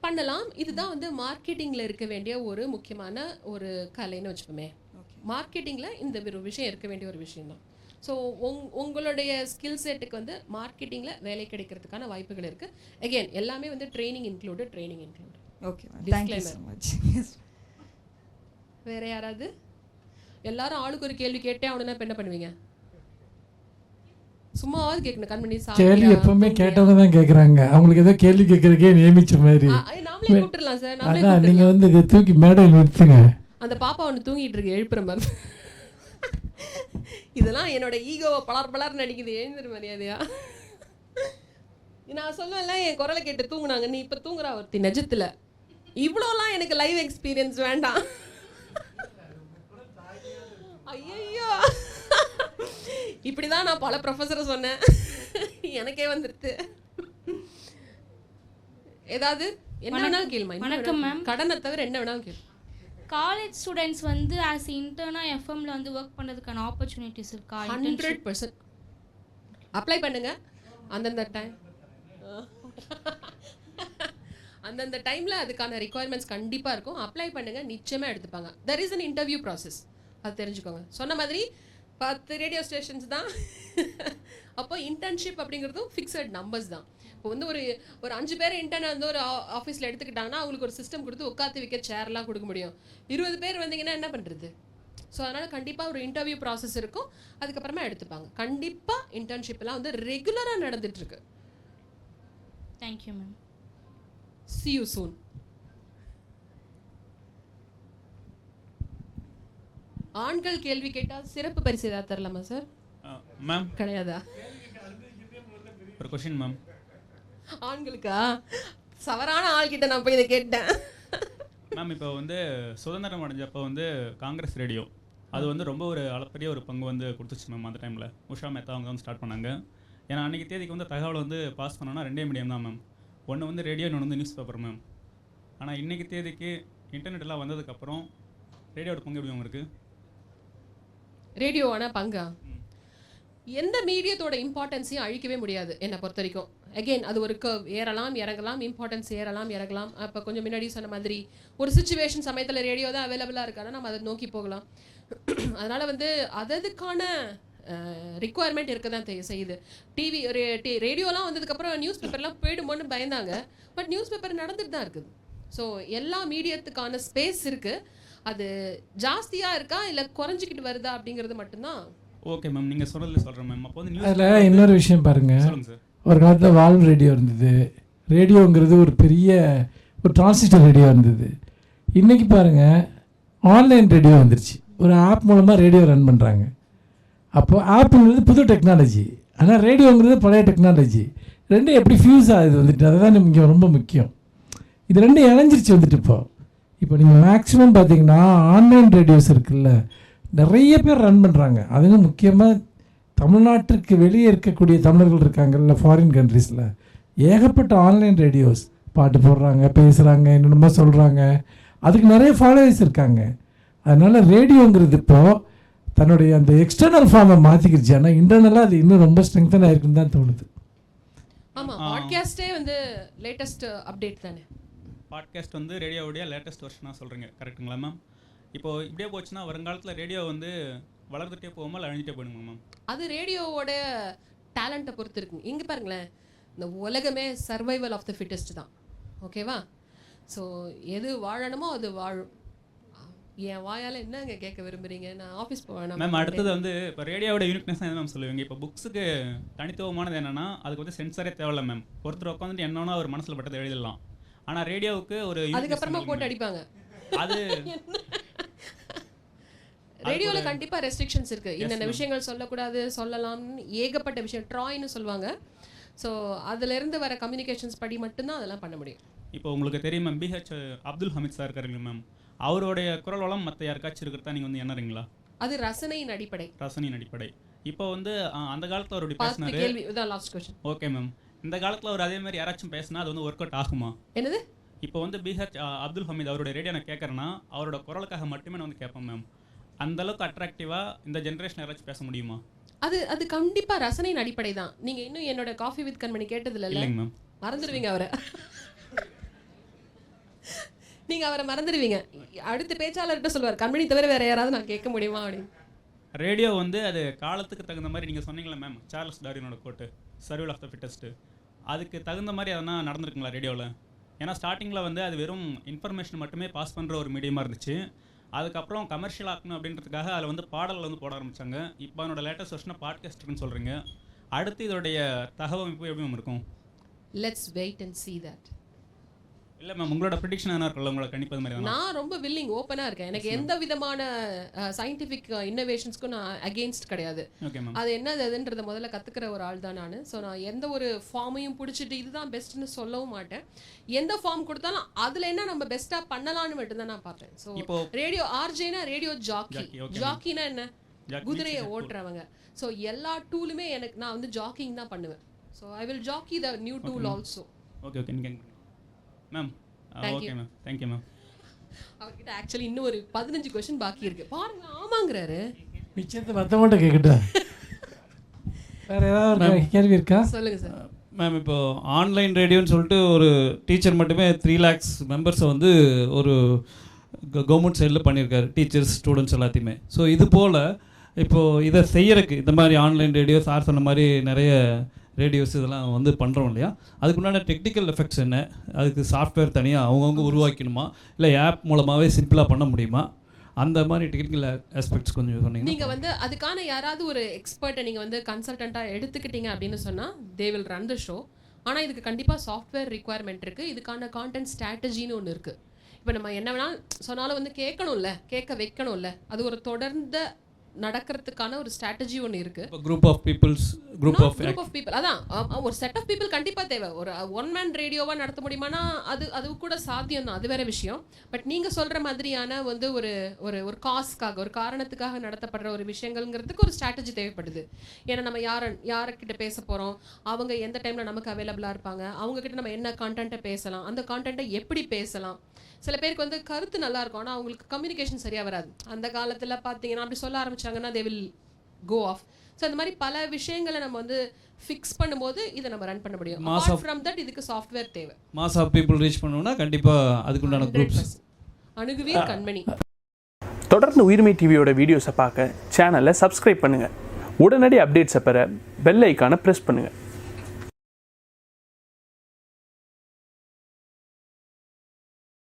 பண்ணலாம். இதுதான் வந்து மார்க்கெட்டிங்கில் இருக்க வேண்டிய ஒரு முக்கியமான ஒரு கலைன்னு வச்சுப்போமே. மார்க்கெட்டிங்கில் இந்த ஒரு விஷயம் இருக்க வேண்டிய ஒரு விஷயம் தான். ஸோ உங்களுடைய ஸ்கில் செட்டுக்கு வந்து மார்க்கெட்டிங்கில் வேலை கிடைக்கிறதுக்கான வாய்ப்புகள் இருக்குது. அகெயின் எல்லாமே வந்து training include. Okay, thank you so much. வேறு யாராவது? எல்லாரும் ஆளுக்கு ஒரு கேள்வி கேட்டே அவனுன்னா இப்போ என்ன பண்ணுவீங்க? சும்மாவது கேட்கணும். கண்மணி கேள்வி எப்பவுமே கேட்டவங்க தான் கேட்குறாங்க. அவங்களுக்கு ஏதோ கேள்வி கேட்கறதுக்கே நியமிச்ச மாதிரி. நாமளே கூப்பிட்டுலாம் சார். அதான் நீங்கள் வந்து இதை தூக்கி மேடையில் நிறுத்துங்க. அந்த பாப்பா ஒன்று தூங்கிட்டு இருக்கு, எழுப்புற மாதிரி. இதெல்லாம் என்னோட ஈகோவை பலர்னு நடிக்குது. எழுந்துரு மரியாதையா. நான் சொல்லுவேன்ல, என் குரலை கேட்டு தூங்குனாங்க, நீ இப்போ தூங்குறா ஒருத்தி. நிஜத்தில் இவ்வளோலாம் எனக்கு லைவ் எக்ஸ்பீரியன்ஸ் வேண்டாம். ஐயோ, இப்படிதான் நான் பல ப்ரொஃபஸரை சொன்னேன், எனக்கே வந்துருது. ஏதாவது என்ன வேணாலும் கேளுமா. வணக்கம் மேம். கடனை தவிர என்ன வேணாலும் கேளு. காலேஜ் ஸ்டூடெண்ட்ஸ் வந்து ஆஸ் இன்டர்னாக எஃப்எம்ல வந்து ஒர்க் பண்ணுறதுக்கான ஆப்பர்ச்சுனிட்டிஸ் இருக்கா? 100% அப்ளை பண்ணுங்க. அந்தந்த டைமில் அதுக்கான ரிக்குவயர்மெண்ட்ஸ் கண்டிப்பாக இருக்கும். அப்ளை பண்ணுங்க, நிச்சயமாக எடுத்துப்பாங்க. There is an interview process, அது தெரிஞ்சுக்கோங்க. சொன்ன மாதிரி 10 ரேடியோ ஸ்டேஷன்ஸ் தான். அப்போ இன்டர்ன்ஷிப் அப்படிங்கிறதும் ஃபிக்ஸட் நம்பர்ஸ் தான். இப்போ வந்து ஒரு 5 பேர் இன்டர்ன் வந்து ஒரு ஆஃபீஸில் எடுத்துக்கிட்டாங்கன்னா அவங்களுக்கு ஒரு சிஸ்டம் கொடுத்து உட்காந்து வைக்க சேர்லாம் கொடுக்க முடியும். 20 பேர் வந்தீங்கன்னா என்ன பண்ணுறது? ஸோ அதனால் கண்டிப்பாக ஒரு இன்டர்வியூ ப்ராசஸ் இருக்கும், அதுக்கப்புறமா எடுத்துப்பாங்க. கண்டிப்பாக இன்டர்ன்ஷிப்லாம் வந்து ரெகுலராக நடந்துட்டுருக்கு. Thank you ma'am. See you soon. ஆண்கள் கேள்வி கேட்டால் சிறப்பு பரிசு ஏதாவது தரலாமா சார்? மேம் கிடையாதா? ஒரு கொஷின் மேம். ஆண்களுக்கா? சவரான ஆள்கிட்ட நான் போய் இதை கேட்டேன். மேம் இப்போ வந்து சுதந்திரம் அடைஞ்சப்போ வந்து காங்கிரஸ் ரேடியோ அது வந்து ரொம்ப ஒரு அளப்பரிய ஒரு பங்கு வந்து கொடுத்துச்சு மேம். அந்த டைமில் உஷா மேத்தா அவங்க வந்து ஸ்டார்ட் பண்ணாங்க. ஏன்னா அன்றைக்கி தேதிக்கு வந்து தகவல் வந்து பாஸ் பண்ணோன்னா 2 மீடியம் தான் மேம். ஒன்று வந்து ரேடியோ, இன்னொன்று வந்து நியூஸ் பேப்பர் மேம். ஆனால் இன்றைக்கி தேதிக்கு இன்டர்நெட் எல்லாம் வந்ததுக்கப்புறம் ரேடியோட பங்கு எப்படி மேம் இருக்குது? ரேடியோவான பங்கா? எந்த மீடியத்தோட இம்பார்ட்டன்ஸையும் அழிக்கவே முடியாது என்னை பொறுத்த வரைக்கும். அகெயின் அது ஒரு கர்வ், ஏறலாம் இறங்கலாம், இம்பார்ட்டன்ஸ் ஏறலாம் இறங்கலாம். அப்போ கொஞ்சம் முன்னாடி சொன்ன மாதிரி ஒரு சுச்சுவேஷன் சமயத்தில் ரேடியோ தான் அவைலபிளாக இருக்கானா நம்ம அதை நோக்கி போகலாம். அதனால் வந்து அதுக்கான ரிக்குவயர்மெண்ட் இருக்க தான் செய்யுது. டிவி ரேடியோலாம் வந்ததுக்கப்புறம் நியூஸ் பேப்பர்லாம் போயிடுமோன்னு பயந்தாங்க. பட் நியூஸ் பேப்பர் நடந்துட்டு தான் இருக்குது. ஸோ எல்லா மீடியத்துக்கான ஸ்பேஸ் இருக்குது. அது ஜாஸ்தியாக இருக்கா இல்லை குறைஞ்சிக்கிட்டு வருதா அப்படிங்கிறது மட்டும்தான். ஓகே மேம், நீங்கள் சொல்கிறதுல சொல்கிறேன் மேம். அப்போ வந்து அதில் இன்னொரு விஷயம் பாருங்கள். சொல்லுங்கள் சார். ஒரு காலத்தில் வால்வ் ரேடியோ இருந்தது. ரேடியோங்கிறது ஒரு பெரிய ஒரு டிரான்சிஸ்டர் ரேடியோ இருந்தது. இன்றைக்கி பாருங்கள் ஆன்லைன் ரேடியோ வந்துருச்சு. ஒரு ஆப் மூலமாக ரேடியோ ரன் பண்ணுறாங்க. அப்போது ஆப்புங்கிறது புது டெக்னாலஜி, ஆனால் ரேடியோங்கிறது பழைய டெக்னாலஜி. ரெண்டும் எப்படி ஃபியூஸ் ஆகுது வந்துட்டு, அதுதான் இங்கே ரொம்ப முக்கியம். இது ரெண்டும் இணைஞ்சிருச்சு வந்துட்டு. இப்போ நீங்கள் மேக்ஸிமம் பார்த்தீங்கன்னா ஆன்லைன் ரேடியோஸ் இருக்குல்ல, நிறைய பேர் ரன் பண்ணுறாங்க. அதுவும் முக்கியமாக தமிழ்நாட்டிற்கு வெளியே இருக்கக்கூடிய தமிழர்கள் இருக்காங்கல்ல, ஃபாரின் கண்ட்ரீஸில் ஏகப்பட்ட ஆன்லைன் ரேடியோஸ் பாட்டு போடுறாங்க, பேசுகிறாங்க, என்னென்னமோ சொல்கிறாங்க. அதுக்கு நிறைய ஃபாலோவர்ஸ் இருக்காங்க. அதனால் ரேடியோங்கிறது இப்போது தன்னுடைய அந்த எக்ஸ்டர்னல் ஃபார்மை மாற்றிக்கிடுச்சு. ஆனால் இன்டர்னலாக அது இன்னும் ரொம்ப ஸ்ட்ரெங்தன் ஆயிருக்குன்னு தான் தோணுது. ஆமாம், பாட்காஸ்டே வந்து லேட்டஸ்ட் அப்டேட் தானே. பாட்காஸ்ட் வந்து ரேடியோவுடைய லேட்டஸ்ட் வெர்ஷனாக சொல்கிறீங்க, கரெக்டுங்களா மேம்? இப்போது இப்படியே போச்சுன்னா வருங்காலத்தில் ரேடியோ வந்து வளர்ந்துட்டே போகுமா இல்லை அழிஞ்சிட்டே போயிடுமா மேம்? அது ரேடியோவோட டேலண்ட்டை பொறுத்து இருக்குங்க. இங்கே பாருங்களேன், இந்த உலகமே சர்வைவல் ஆஃப் த ஃபிட்டஸ்ட் தான். ஓகேவா? ஸோ எது வாழணுமோ அது வாழும். என் வாயால் என்னங்க கேட்க விரும்புகிறீங்க? நான் ஆஃபீஸ் போவேன் மேம். அடுத்தது வந்து இப்போ ரேடியோவோட யூனிக்னஸ் தான் மேம் சொல்லுவீங்க. இப்போ புக்ஸுக்கு தனித்துவமானது என்னென்னா அதுக்கு வந்து சென்சரே தேவையில்ல மேம். ஒருத்தர் உட்காந்துட்டு என்னன்னா ஒரு மனசில் பட்டதை எழுதலாம். ஆனால் ரேடியோவுக்கு ஒரு அதுக்கப்புறமா போட்டு அடிப்பாங்க. அது ரேடியோவில் கண்டிப்பாக ரெஸ்ட்ரிக்ஷன்ஸ் இருக்குது. என்னென்ன விஷயங்கள் சொல்லக்கூடாது, சொல்லலாம்னு ஏகப்பட்ட விஷயம் ட்ராய்னு சொல்லுவாங்க. ஸோ அதுலேருந்து வர கம்யூனிகேஷன்ஸ் படி மட்டும்தான் அதெல்லாம் பண்ண முடியும். இப்போ உங்களுக்கு தெரியும் ma'am, BH Abdul Hameed sir இருக்காருங்க மேம், அவருடைய குரல் வளம் மற்ற யாருக்காச்சும் இருக்கிறதா நீங்கள் வந்து எண்ணறீங்களா? அது ரசனையின் அடிப்படை. ரசனையின் அடிப்படை. இப்போ வந்து அந்த காலத்தில் அவருடைய பேசினாரு. கேள்வி இதான் லாஸ்ட் क्वेश्चन. Okay ma'am. இந்த காலத்தில் அவர் அதே மாதிரி யாராச்சும் பேசினா அது வந்து ஒர்க் அவுட் ஆகுமா? என்னது? இப்போ வந்து பிஹெச் அப்துல் ஹமீத் அவருடைய ரேடியோ நான் கேட்குறேன்னா அவரோட குரலுக்காக மட்டுமே நான் வந்து கேட்பேன் மேம். அந்த அளவுக்கு அட்ராக்டிவாக இந்த ஜென்ரேஷன் யாராச்சும் பேச முடியுமா? அது கண்டிப்பாக ரசனையின் அடிப்படை தான். நீங்கள் இன்னும் என்னோட காஃபி வித் கண்மணி கேட்டதில்ல? இல்லைங்க மேம். மறந்துடுவீங்க அவரை. நீங்கள் அவரை மறந்துடுவீங்க. அடுத்த பேச்சாளர்கிட்ட சொல்லுவார், கண்மணி தவிர வேறு யாராவது நான் கேட்க முடியுமா அப்படின்னு. ரேடியோ வந்து அது காலத்துக்கு தகுந்த மாதிரி நீங்கள் சொன்னீங்களா மேம், சார்லஸ் டார்வினோட quote survival of the fittest, அதுக்கு தகுந்த மாதிரி அதெல்லாம் நடந்திருக்குங்களா ரேடியோவில்? ஏன்னா ஸ்டார்டிங்கில் வந்து அது வெறும் இன்ஃபர்மேஷன் மட்டுமே பாஸ் பண்ணுற ஒரு மீடியமாக இருந்துச்சு. அதுக்கப்புறம் கமர்ஷியல் ஆக்கணும் அப்படின்றதுக்காக அதில் வந்து பாடலில் வந்து போட ஆரம்பித்தாங்க. இப்போ அதனோட லேட்டஸ்ட் வெர்ஷனாக பாட்காஸ்ட்னு சொல்கிறீங்க. அடுத்து இதோடைய தகவமைப்பு எப்படி மேம் இருக்கும்? Let's wait and see that. இல்லை மேம், உங்களோட ப்ரிடிக்ஷன் என்ன இருக்குல்ல, உங்களை கணிப்பது மாதிரி தான். நான் ரொம்ப வில்லிங், ஓப்பனாக இருக்கேன். எனக்கு எந்த விதமான சயின்டிஃபிக் இன்னோவேஷன்ஸ்க்கும் நான் அகெயின்ஸ்ட் கிடையாது. Okay ma'am. அது என்னது அதுன்றத முதல்ல கற்றுக்கிற ஒரு ஆள் தான் நான். ஸோ நான் எந்த ஒரு ஃபார்மையும் பிடிச்சிட்டு இதுதான் பெஸ்ட்னு சொல்லவும் மாட்டேன். எந்த ஃபார்ம் கொடுத்தாலும் அதில் என்ன நம்ம பெஸ்ட்டாக பண்ணலான்னு மட்டும்தான் நான் பார்ப்பேன். ஸோ ரேடியோ ஆர்ஜேனா ரேடியோ ஜாக்கி. ஜாக்கினா என்ன? குதிரையை ஓட்டுறவங்க. ஸோ எல்லா டூலுமே எனக்கு நான் வந்து ஜாக்கிங் தான் பண்ணுவேன். So I will jockey the new tool also. Okay okay நீங்கள் ma'am. Okay ma'am, thank you ma'am. அவர்கிட்ட ஆக்சுவலி இன்னும் ஒரு 15 क्वेश्चन பாக்கி இருக்கு. பாருங்க, ஆமாங்கிறாரு. மிச்சத்தை மற்றவங்கள்ட்ட கேட்கட்டா? வேறு ஏதாவது கேள்வி இருக்கா? சொல்லுங்க சார். மேம், இப்போ ஆன்லைன் ரேடியோன்னு சொல்லிட்டு ஒரு டீச்சர் மட்டுமே 3 lakhs மெம்பர்ஸை வந்து ஒரு கவர்மெண்ட் சைடில் பண்ணியிருக்காரு, டீச்சர்ஸ் ஸ்டூடெண்ட்ஸ் எல்லாத்தையுமே. ஸோ இது போல் இப்போது இதை செய்யறதுக்கு இந்த மாதிரி ஆன்லைன் ரேடியோ சார் சொன்ன மாதிரி நிறைய ரேடியோஸ் இதெல்லாம் வந்து பண்ணுறோம் இல்லையா, அதுக்கு முன்னாடி டெக்னிக்கல் எஃபெக்ட்ஸ் என்ன? அதுக்கு சாஃப்ட்வேர் தனியாக அவங்கவுங்க உருவாக்கணுமா, இல்லை ஆப் மூலமாகவே சிம்பிளாக பண்ண முடியுமா? அந்த மாதிரி டெக்னிக்கல் ஆஸ்பெக்ட்ஸ் கொஞ்சம் சொன்னீங்க. நீங்கள் வந்து அதுக்கான யாராவது ஒரு எக்ஸ்பர்ட்டை நீங்கள் வந்து கன்சல்டண்ட்டாக எடுத்துக்கிட்டீங்க அப்படின்னு சொன்னால் they will run the show. ஆனால் இதுக்கு கண்டிப்பாக சாஃப்ட்வேர் ரிக்குவயர்மெண்ட் இருக்குது. இதுக்கான கான்டென்ட் ஸ்ட்ராட்டஜின்னு ஒன்று இருக்குது. இப்போ நம்ம என்ன வேணாலும் சொன்னாலும் வந்து கேட்கணும்ல, கேட்க வைக்கணும்ல. அது ஒரு தொடர்ந்த நடக்கிறதுக்கான ஒரு ஸ்ட்ராட்டஜி ஒன்று இருக்குது. Group of group of people அதான் ஒரு செட் ஆஃப் பீப்புள் கண்டிப்பாக தேவை. ஒரு ஒன் மேன் ரேடியோவாக நடத்த முடியுமானா அது கூட சாத்தியம் தான், அது வேற விஷயம். பட் நீங்கள் சொல்கிற மாதிரியான வந்து ஒரு ஒரு ஒரு காஸ்க்காக ஒரு காரணத்துக்காக நடத்தப்படுற ஒரு விஷயங்கள்ங்கிறதுக்கு ஒரு ஸ்ட்ராட்டஜி தேவைப்படுது. ஏன்னா நம்ம யார்கிட்ட பேச போகிறோம், அவங்க எந்த டைமில் நமக்கு அவைலபிளாக இருப்பாங்க, அவங்கக்கிட்ட நம்ம என்ன கான்டென்ட்டை பேசலாம், அந்த கான்டென்ட்டை எப்படி பேசலாம். சில பேருக்கு வந்து கருத்து நல்லா இருக்கும், ஆனால் அவங்களுக்கு கம்யூனிகேஷன் சரியாக வராது. அந்த காலத்தில் பார்த்தீங்கன்னா அப்படி சொல்ல ஆரம்பிச்சாங்கன்னா they will go off. So அந்த மாதிரி பல விஷயங்களை நம்ம வந்து ஃபிக்ஸ் பண்ணும்போது இதை நம்ம ரன் பண்ண முடியும். அப்பார்ட் ஃப்ரம் தட் இதுக்கு சாஃப்ட்வேர் தேவை. மாஸ் ஆஃப் பீப்புள் ரீச் பண்ணணும்னா கண்டிப்பாக அதுக்குண்டான குரூப்ஸ். அணுகுவீர் கண்மணி. தொடர்ந்து உயிர்மை டிவியோட வீடியோஸை பார்க்க சேனலை சப்ஸ்கிரைப் பண்ணுங்கள். உடனடி அப்டேட்ஸை பெற பெல் ஐக்கானை ப்ரெஸ் பண்ணுங்கள்.